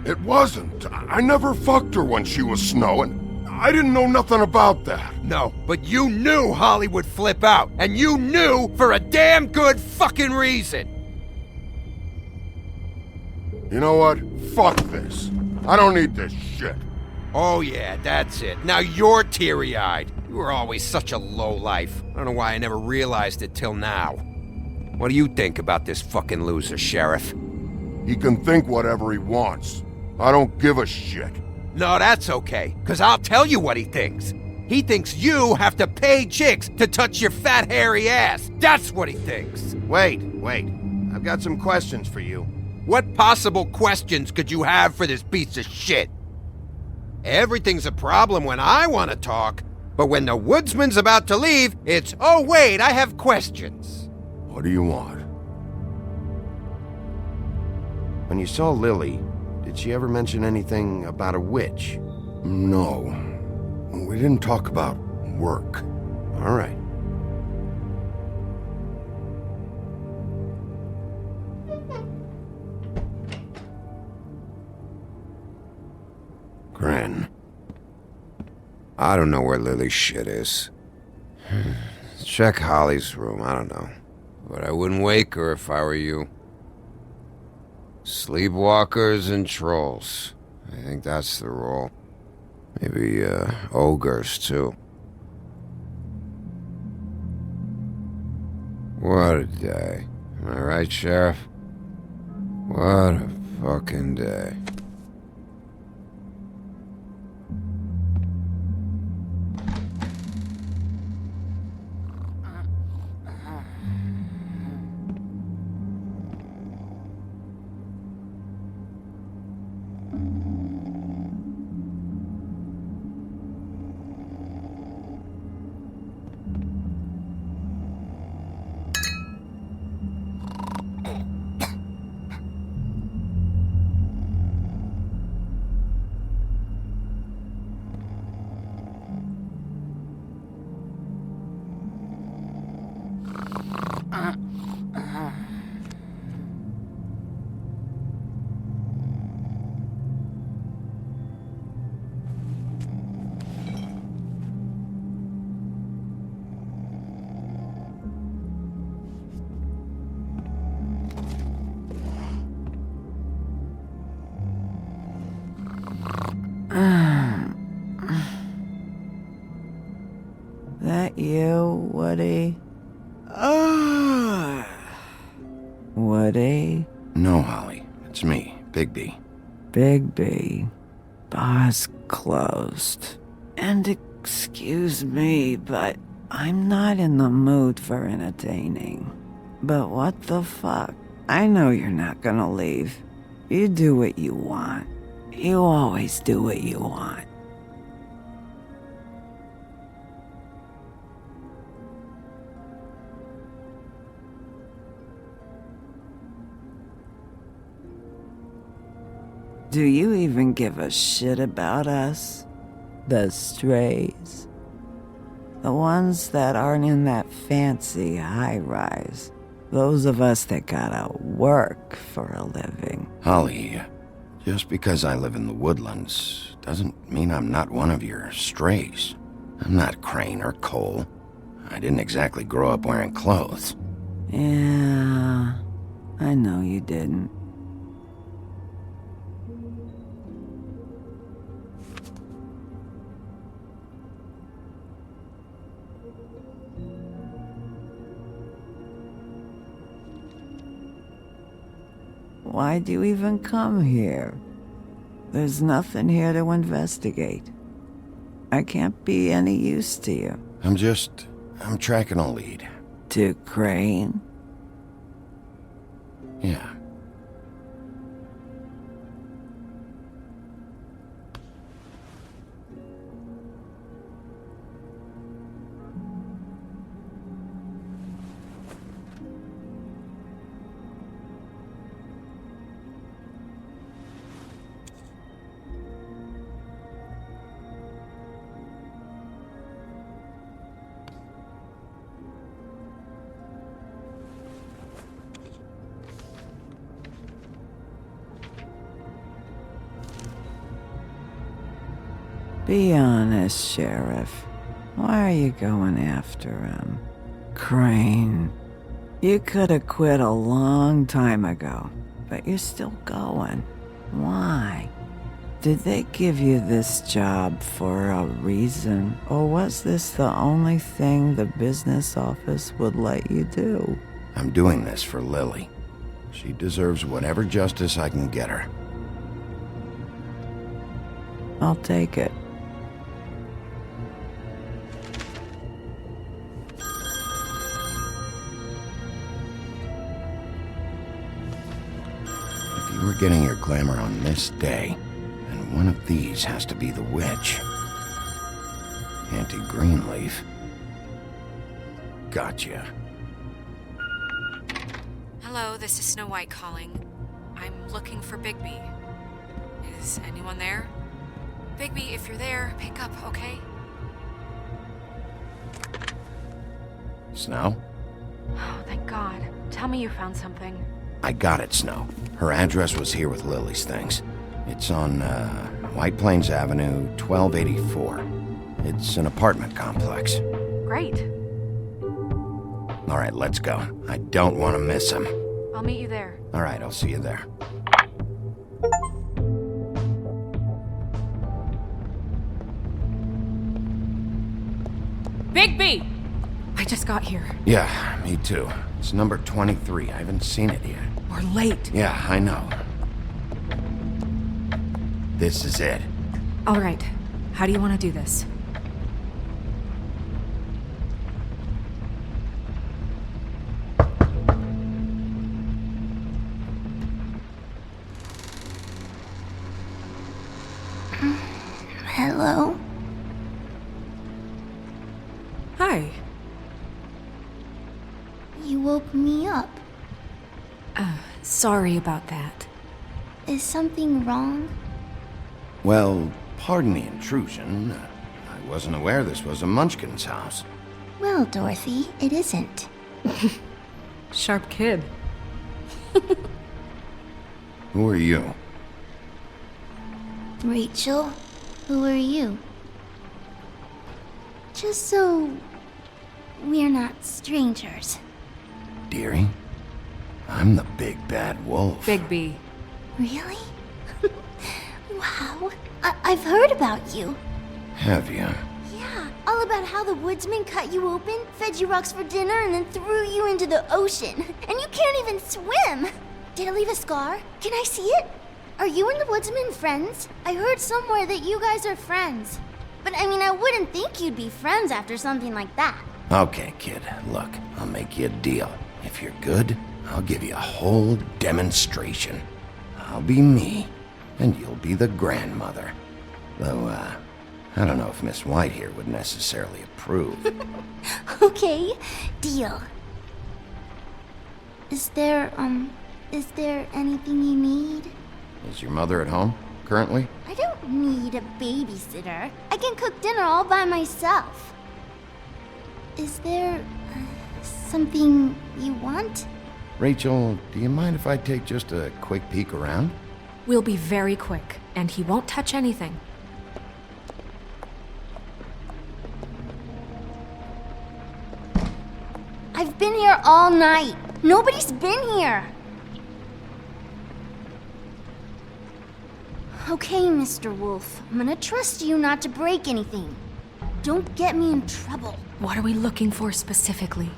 It wasn't. I never fucked her when she was snowing. I didn't know nothing about that. No, but you knew Holly would flip out. And you knew for a damn good fucking reason. You know what? Fuck this. I don't need this shit. Oh yeah, that's it. Now you're teary-eyed. You were always such a lowlife. I don't know why I never realized it till now. What do you think about this fucking loser, Sheriff? He can think whatever he wants. I don't give a shit. No, that's okay, because I'll tell you what he thinks. He thinks you have to pay chicks to touch your fat, hairy ass. That's what he thinks. Wait. I've got some questions for you. What possible questions could you have for this piece of shit? Everything's a problem when I want to talk, but when the woodsman's about to leave, it's, oh wait, I have questions. What do you want? When you saw Lily, did she ever mention anything about a witch? No. We didn't talk about work. All right. Gran. I don't know where Lily's shit is. Check Holly's room, I don't know. But I wouldn't wake her if I were you. Sleepwalkers and trolls. I think that's the rule. Maybe, ogres, too. What a day. Am I right, Sheriff? What a fucking day. That you, Woody? Woody? No, Holly. It's me, Bigby. Bigby. Bar's closed. And excuse me, but I'm not in the mood for entertaining. But what the fuck? I know you're not gonna leave. You do what you want. You always do what you want. Do you even give a shit about us? The strays? The ones that aren't in that fancy high-rise. Those of us that gotta work for a living. Holly, Just because I live in the woodlands doesn't mean I'm not one of your strays. I'm not Crane or Cole. I didn't exactly grow up wearing clothes. Yeah, I know you didn't. Why'd you even come here? There's nothing here to investigate. I can't be any use to you. I'm tracking a lead. To Crane? Yeah. Be honest, Sheriff. Why are you going after him? Crane, you could have quit a long time ago, but you're still going. Why? Did they give you this job for a reason, or was this the only thing the business office would let you do? I'm doing this for Lily. She deserves whatever justice I can get her. I'll take it. If you were getting your glamour on this day, then one of these has to be the witch. Auntie Greenleaf. Gotcha. Hello, this is Snow White calling. I'm looking for Bigby. Is anyone there? Bigby, if you're there, pick up, okay? Snow? Oh, thank God. Tell me you found something. I got it, Snow. Her address was here with Lily's things. It's on, White Plains Avenue, 1284. It's an apartment complex. Great. All right, let's go. I don't want to miss him. I'll meet you there. All right, I'll see you there. Bigby! I just got here. Yeah, me too. It's number 23. I haven't seen it yet. We're late. Yeah, I know. This is it. All right. How do you want to do this? Hello? Hi. You woke me up. Sorry about that. Is something wrong? Well, pardon the intrusion. I wasn't aware this was a Munchkin's house. Well, Dorothy, it isn't. Sharp kid. Who are you? Rachel, who are you? Just so we're not strangers. Dearie? I'm the big bad wolf. Bigby. Really? Wow. I've heard about you. Have you? Yeah, all about how the woodsman cut you open, fed you rocks for dinner, and then threw you into the ocean. And you can't even swim! Did it leave a scar? Can I see it? Are you and the woodsman friends? I heard somewhere that you guys are friends. But I mean, I wouldn't think you'd be friends after something like that. Okay, kid. Look, I'll make you a deal. If you're good, I'll give you a whole demonstration. I'll be me, and you'll be the grandmother. Though, I don't know if Miss White here would necessarily approve. Okay, deal. Is there anything you need? Is your mother at home, currently? I don't need a babysitter. I can cook dinner all by myself. Is there something you want? Rachel, do you mind if I take just a quick peek around? We'll be very quick, and he won't touch anything. I've been here all night. Nobody's been here. Okay, Mr. Wolf. I'm gonna trust you not to break anything. Don't get me in trouble. What are we looking for specifically?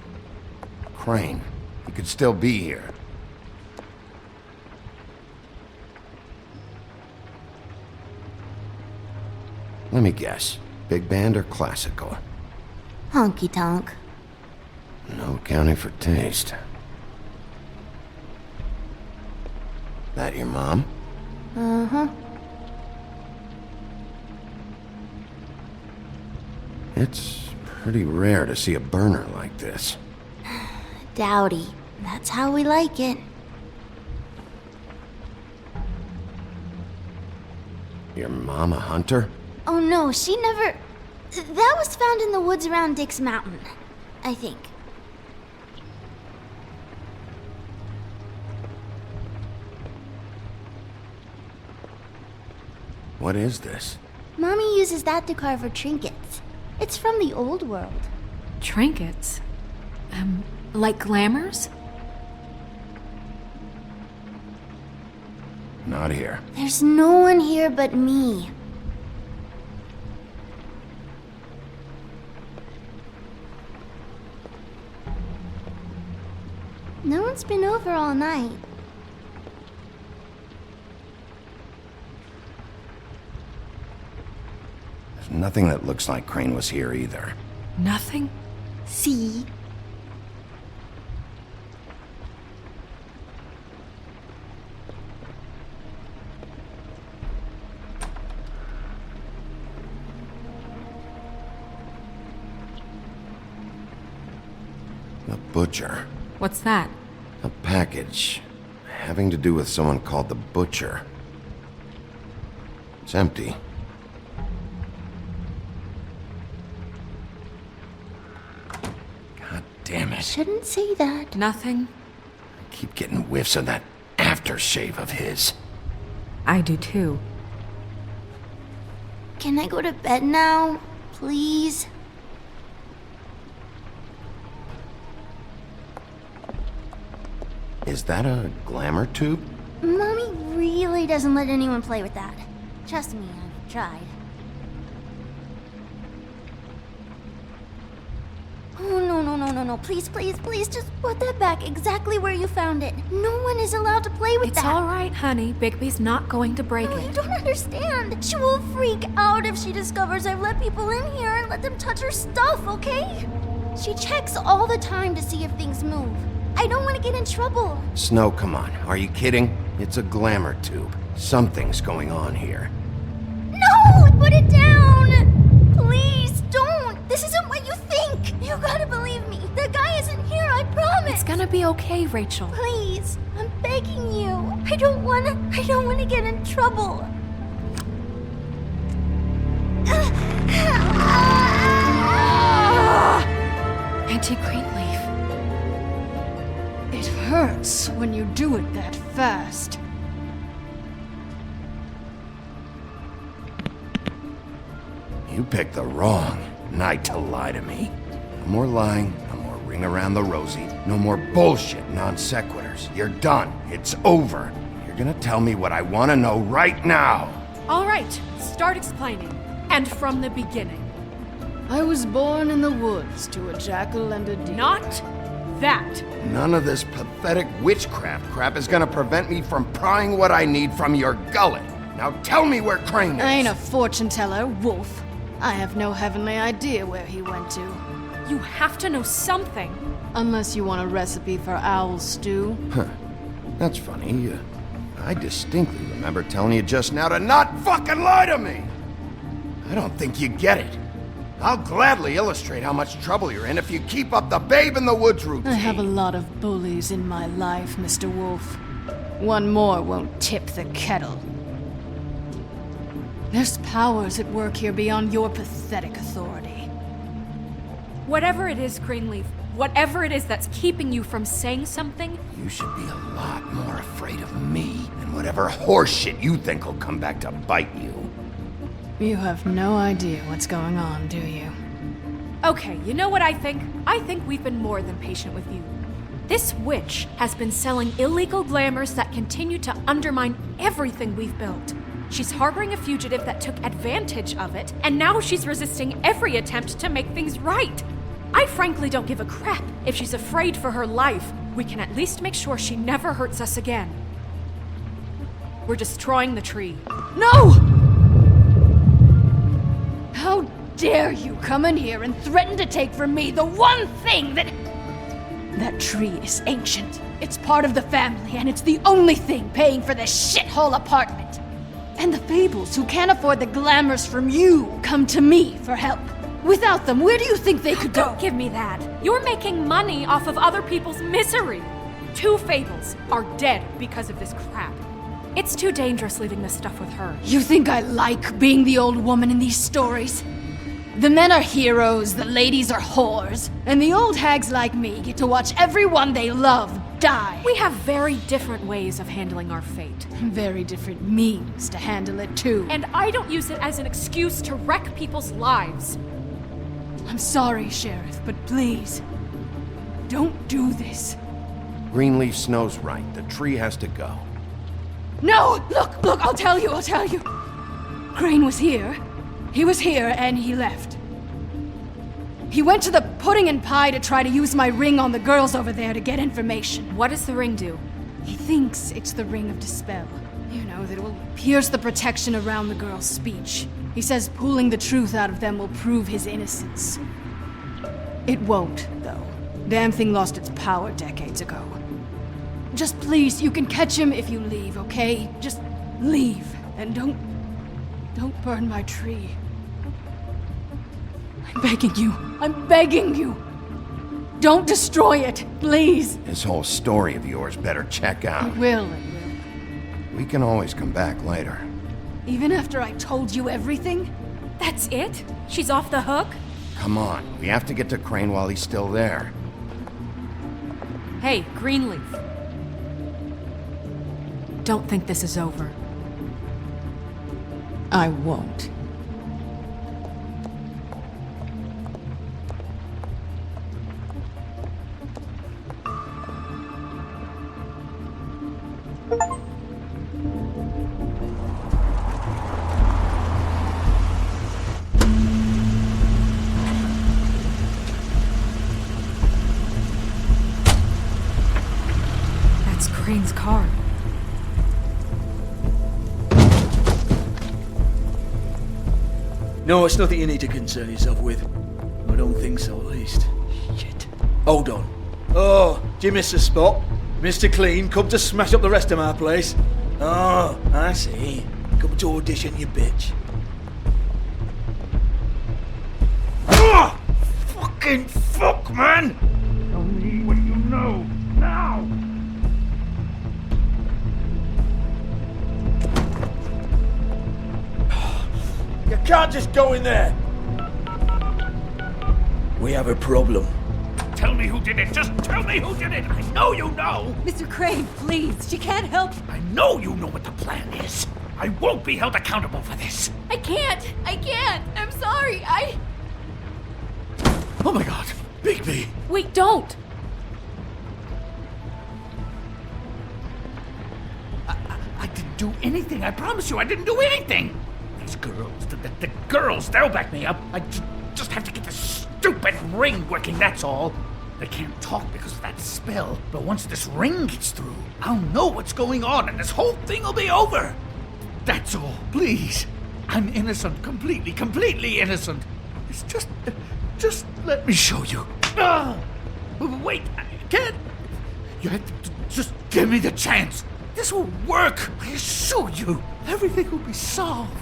Crane. He could still be here. Let me guess. Big band or classical? Honky tonk. No accounting for taste. That your mom? Uh-huh. It's pretty rare to see a burner like this. Dowdy. That's how we like it. Your mom a hunter? Oh no, she never... That was found in the woods around Dick's Mountain, I think. What is this? Mommy uses that to carve her trinkets. It's from the old world. Trinkets? Like glamours? Not here. There's no one here but me. No one's been over all night. There's nothing that looks like Crane was here either. Nothing? See? The butcher. What's that? A package. Having to do with someone called the Butcher. It's empty. God damn it. Shouldn't say that. Nothing? I keep getting whiffs of that aftershave of his. I do too. Can I go to bed now? Please? Is that a glamour tube? Mommy really doesn't let anyone play with that. Trust me, I've tried. Oh, no. Please, just put that back exactly where you found it. No one is allowed to play with that. It's all right, honey. Bigby's not going to break No, it. you don't understand. She will freak out if she discovers I've let people in here and let them touch her stuff, okay? She checks all the time to see if things move. I don't want to get in trouble. Snow, come on. Are you kidding? It's a glamour tube. Something's going on here. No! Put it down! Please, don't! This isn't what you think! You gotta believe me. The guy isn't here, I promise! It's gonna be okay, Rachel. Please, I'm begging you. I don't wanna get in trouble. Auntie Greenleaf. It hurts when you do it that fast. You picked the wrong night to lie to me. No more lying, no more ring around the rosy, no more bullshit non sequiturs. You're done. It's over. You're gonna tell me what I want to know right now. All right, start explaining. And from the beginning. I was born in the woods to a jackal and a deer. Not that. None of this pathetic witchcraft crap is gonna prevent me from prying what I need from your gullet. Now tell me where Crane is. I ain't a fortune teller, Wolf. I have no heavenly idea where he went to. You have to know something. Unless you want a recipe for owl stew. Huh. That's funny. I distinctly remember telling you just now to not fucking lie to me! I don't think you get it. I'll gladly illustrate how much trouble you're in if you keep up the babe in the woods routine. I have a lot of bullies in my life, Mr. Wolf. One more won't tip the kettle. There's powers at work here beyond your pathetic authority. Whatever it is, Greenleaf, whatever it is that's keeping you from saying something. You should be a lot more afraid of me than whatever horseshit you think will come back to bite you. You have no idea what's going on, do you? Okay, you know what I think? I think we've been more than patient with you. This witch has been selling illegal glamours that continue to undermine everything we've built. She's harboring a fugitive that took advantage of it, and now she's resisting every attempt to make things right. I frankly don't give a crap if she's afraid for her life. We can at least make sure she never hurts us again. We're destroying the tree. No! How dare you come in here and threaten to take from me the one thing that... That tree is ancient. It's part of the family, and it's the only thing paying for this shithole apartment. And the Fables, who can't afford the glamours from you, come to me for help. Without them, where do you think they could go? Don't give me that. You're making money off of other people's misery. 2 Fables are dead because of this crap. It's too dangerous leaving this stuff with her. You think I like being the old woman in these stories? The men are heroes, the ladies are whores, and the old hags like me get to watch everyone they love die. We have very different ways of handling our fate. Very different means to handle it, too. And I don't use it as an excuse to wreck people's lives. I'm sorry, Sheriff, but please, don't do this. Greenleaf Snow's right. The tree has to go. No! Look, I'll tell you. Crane was here. He was here, and he left. He went to the pudding and pie to try to use my ring on the girls over there to get information. What does the ring do? He thinks it's the ring of dispel. You know, that it will pierce the protection around the girls' speech. He says pulling the truth out of them will prove his innocence. It won't, though. Damn thing lost its power decades ago. Just please, you can catch him if you leave, okay? Just leave, and don't burn my tree. I'm begging you. Don't destroy it, please. This whole story of yours better check out. It will. We can always come back later. Even after I told you everything? That's it? She's off the hook? Come on, we have to get to Crane while he's still there. Hey, Greenleaf. Don't think this is over. I won't. That's Crane's car. No, it's nothing you need to concern yourself with. I don't think so, at least. Shit. Hold on. Oh, do you miss the spot? Mr. Clean, come to smash up the rest of my place. Oh, I see. Come to audition, you bitch. Oh! Fucking fuck, man! Tell me what you know, now! You can't just go in there! We have a problem. Tell me who did it! Just tell me who did it! I know you know! Mr. Crane, please, she can't help. I know you know what the plan is! I won't be held accountable for this! I can't! I'm sorry, Oh my god! Bigby! Wait, don't! I didn't do anything, I promise you, I didn't do anything! These girls, the girls, they'll back me up. I just have to get this stupid ring working, that's all. They can't talk because of that spell, but once this ring gets through, I'll know what's going on and this whole thing will be over. That's all, please. I'm innocent, completely innocent. It's just let me show you. Wait, I can't. You have to just give me the chance. This will work, I assure you. Everything will be solved.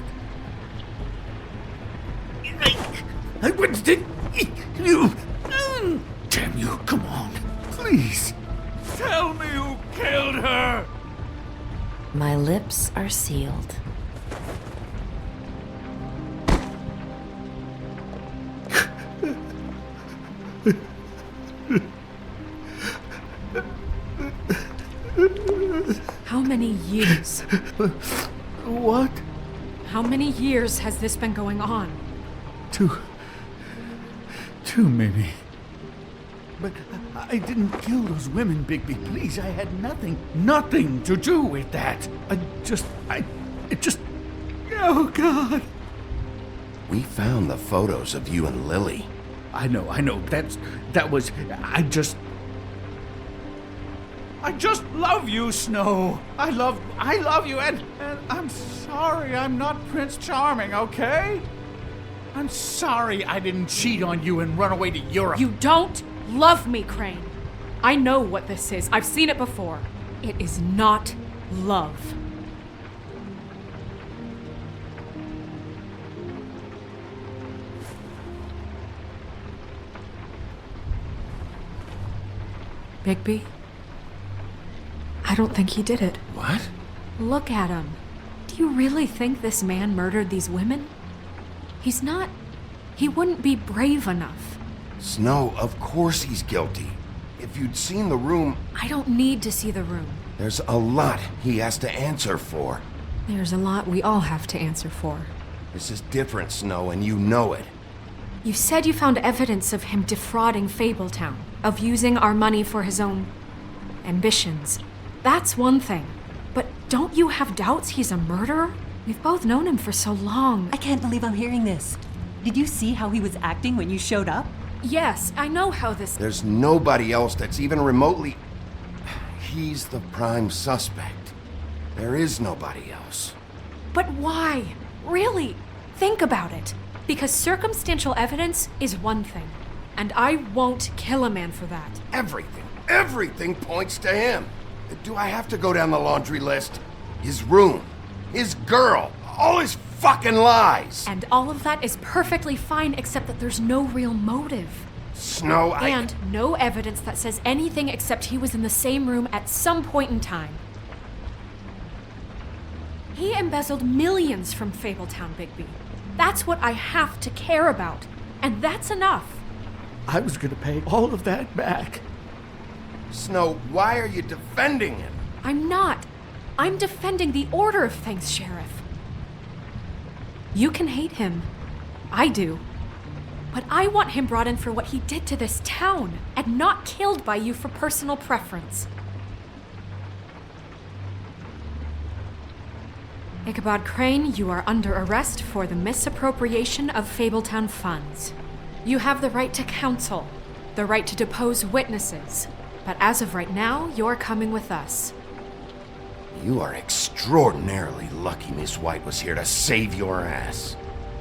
I wouldn't you. Damn you, come on. Please. Tell me who killed her. My lips are sealed. How many years? What? How many years has this been going on? Too many. But I didn't kill those women, Bigby. Please, I had nothing to do with that. Oh, God. We found the photos of you and Lily. I know. I just love you, Snow. I love you, and I'm sorry I'm not Prince Charming, okay? I'm sorry I didn't cheat on you and run away to Europe. You don't love me, Crane. I know what this is. I've seen it before. It is not love. Bigby? I don't think he did it. What? Look at him. Do you really think this man murdered these women? He's not. He wouldn't be brave enough. Snow, of course he's guilty. If you'd seen the room... I don't need to see the room. There's a lot he has to answer for. There's a lot we all have to answer for. This is different, Snow, and you know it. You said you found evidence of him defrauding Fabletown, of using our money for his own ambitions. That's one thing. But don't you have doubts he's a murderer? We've both known him for so long. I can't believe I'm hearing this. Did you see how he was acting when you showed up? Yes, I know how this... There's nobody else that's even remotely... He's the prime suspect. There is nobody else. But why? Really? Think about it. Because circumstantial evidence is one thing. And I won't kill a man for that. Everything points to him. Do I have to go down the laundry list? His room, his girl, all his fucking lies. And all of that is perfectly fine, except that there's no real motive. Snow, And no evidence that says anything except he was in the same room at some point in time. He embezzled millions from Fabletown, Bigby. That's what I have to care about. And that's enough. I was gonna pay all of that back. Snow, why are you defending him? I'm not. I'm defending the order of things, Sheriff. You can hate him. I do. But I want him brought in for what he did to this town, and not killed by you for personal preference. Ichabod Crane, you are under arrest for the misappropriation of Fabletown funds. You have the right to counsel, the right to depose witnesses, but as of right now, you're coming with us. You are extraordinarily lucky Miss White was here to save your ass.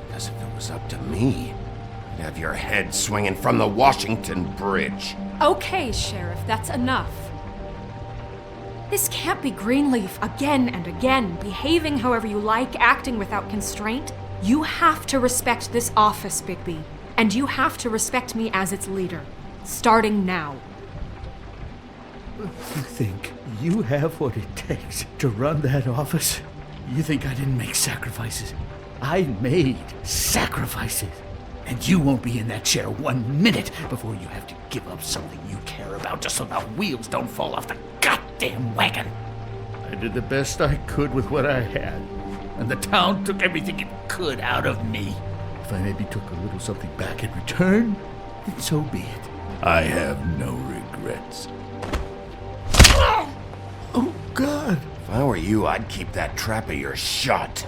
Because if it was up to me, I'd have your head swinging from the Washington Bridge. Okay, Sheriff, that's enough. This can't be Greenleaf again and again, behaving however you like, acting without constraint. You have to respect this office, Bigby. And you have to respect me as its leader. Starting now. You think you have what it takes to run that office? You think I didn't make sacrifices? I made sacrifices. And you won't be in that chair 1 minute before you have to give up something you care about just so the wheels don't fall off the goddamn wagon. I did the best I could with what I had, and the town took everything it could out of me. If I maybe took a little something back in return, then so be it. I have no regrets. Oh, God. If I were you, I'd keep that trap of yours shut.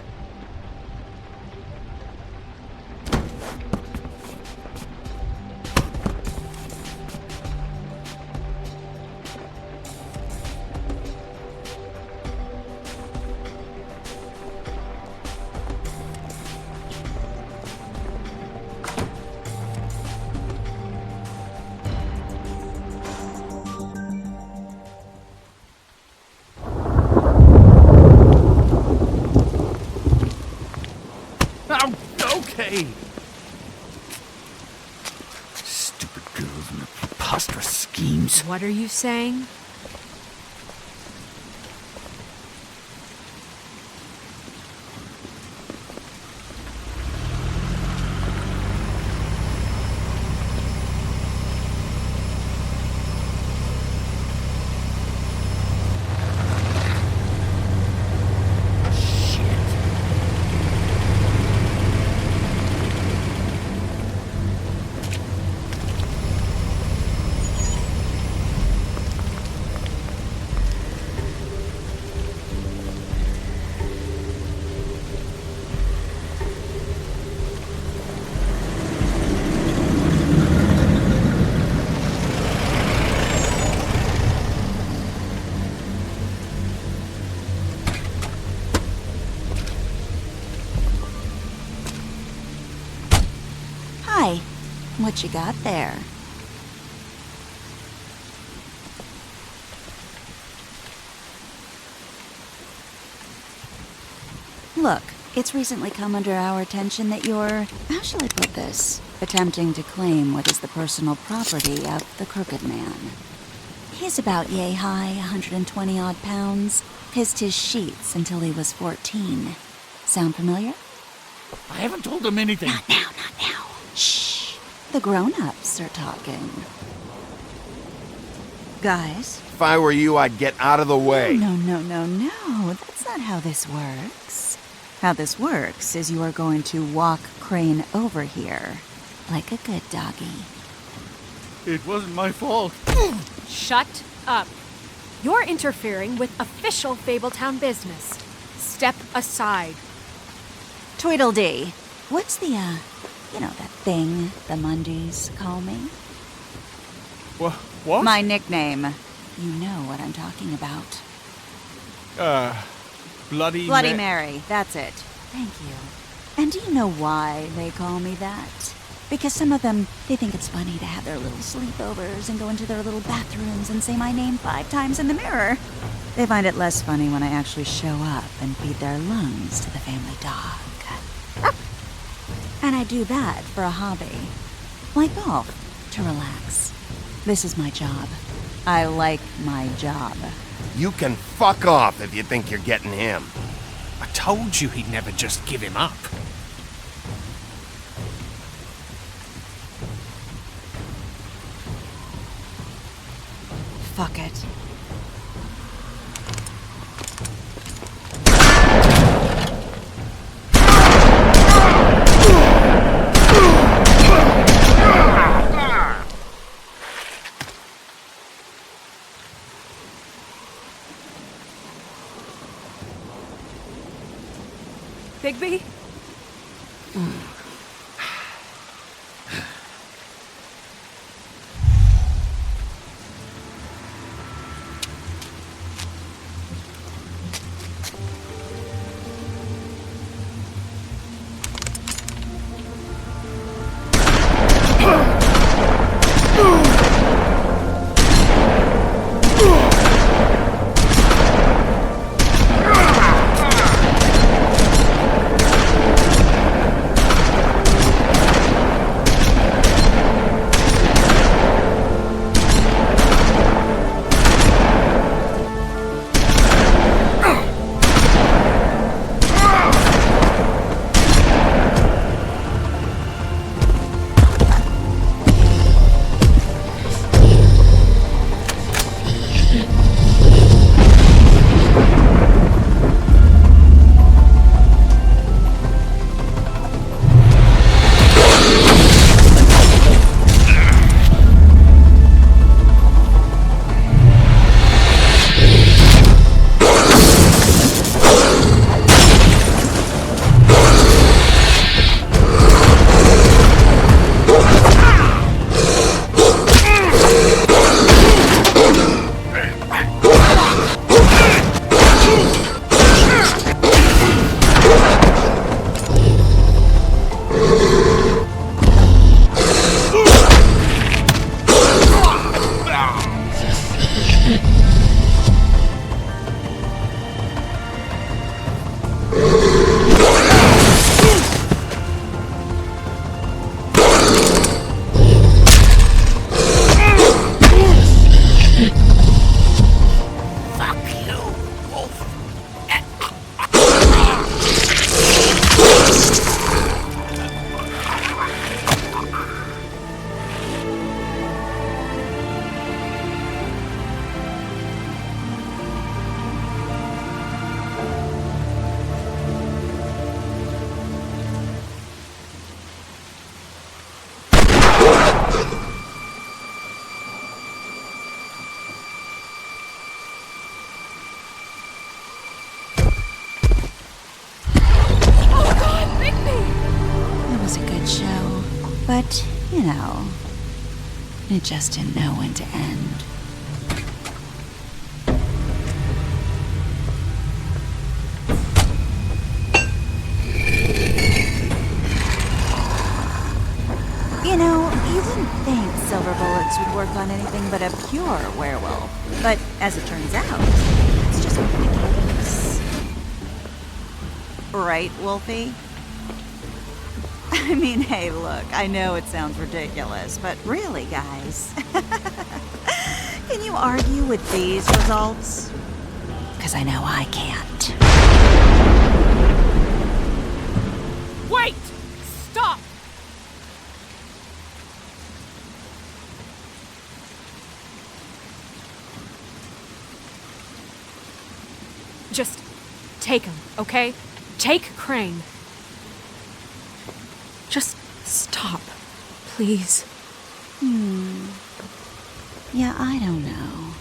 Okay. Stupid girls and their preposterous schemes. What are you saying? What you got there? Look, it's recently come under our attention that you're, how shall I put this, attempting to claim what is the personal property of the Crooked Man. He's about yay high, 120 odd pounds, pissed his sheets until he was 14. Sound familiar? I haven't told him anything. Not now. Shh. The grown-ups are talking. Guys? If I were you, I'd get out of the way. No. That's not how this works. How this works is you are going to walk Crane over here, like a good doggy. It wasn't my fault. Shut up. You're interfering with official Fabletown business. Step aside. Tweedledee. What's the, that thing the Mundies call me? What? My nickname. You know what I'm talking about. Bloody Mary, that's it. Thank you. And do you know why they call me that? Because some of them, they think it's funny to have their little sleepovers and go into their little bathrooms and say my name 5 times in the mirror. They find it less funny when I actually show up and feed their lungs to the family dog. And I do that for a hobby. Like golf, to relax. This is my job. I like my job. You can fuck off if you think you're getting him. I told you he'd never just give him up. Fuck it. Bigby? But, it just didn't know when to end. You wouldn't think silver bullets would work on anything but a pure werewolf. But as it turns out, that's just not the case. Right, Wolfie? I mean, hey, look, I know it sounds ridiculous, but really, guys, can you argue with these results? Because I know I can't. Wait! Stop! Just take him, okay? Take Crane. Just stop, please. Yeah, I don't know.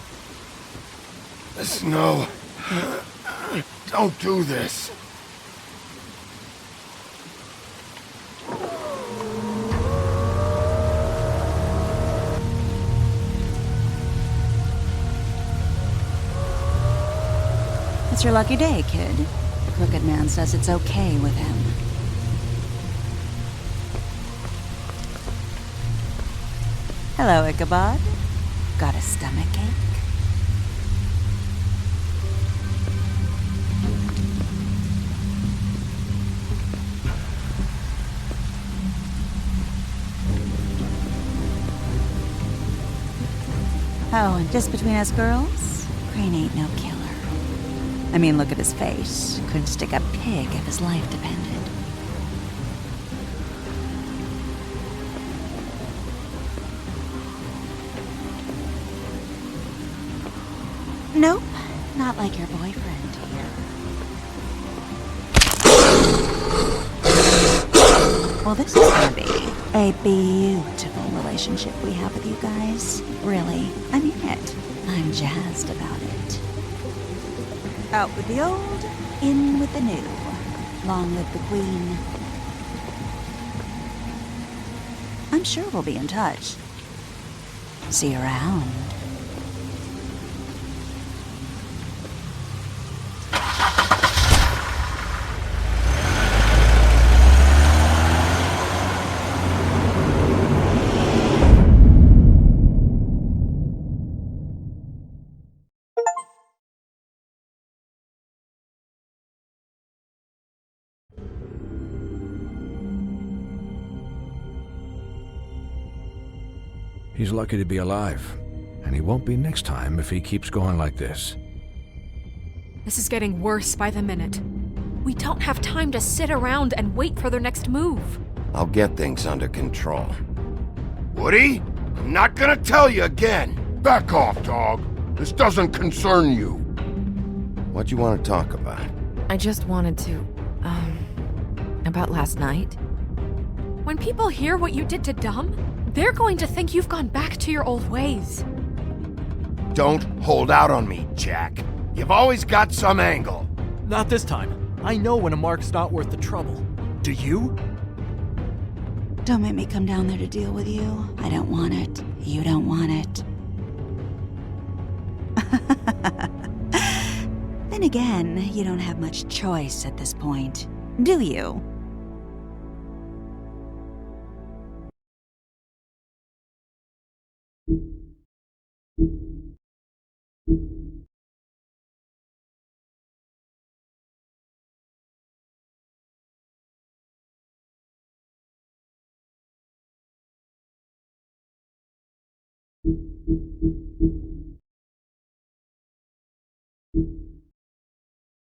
Snow. Don't do this. It's your lucky day, kid. The Crooked Man says it's okay with him. Hello, Ichabod. Got a stomachache? Oh, and just between us girls, Crane ain't no killer. I mean, look at his face. Couldn't stick a pig if his life depended. Nope, not like your boyfriend here. Well, this is gonna be a beautiful relationship we have with you guys. Really, I mean it. I'm jazzed about it. Out with the old, in with the new. Long live the Queen. I'm sure we'll be in touch. See you around. He's lucky to be alive, and he won't be next time if he keeps going like this. This is getting worse by the minute. We don't have time to sit around and wait for their next move. I'll get things under control. Woody, I'm not gonna tell you again. Back off, dog. This doesn't concern you. What you want to talk about? I just wanted to, about last night. When people hear what you did to Dom, they're going to think you've gone back to your old ways. Don't hold out on me, Jack. You've always got some angle. Not this time. I know when a mark's not worth the trouble. Do you? Don't make me come down there to deal with you. I don't want it. You don't want it. Then again, you don't have much choice at this point, do you?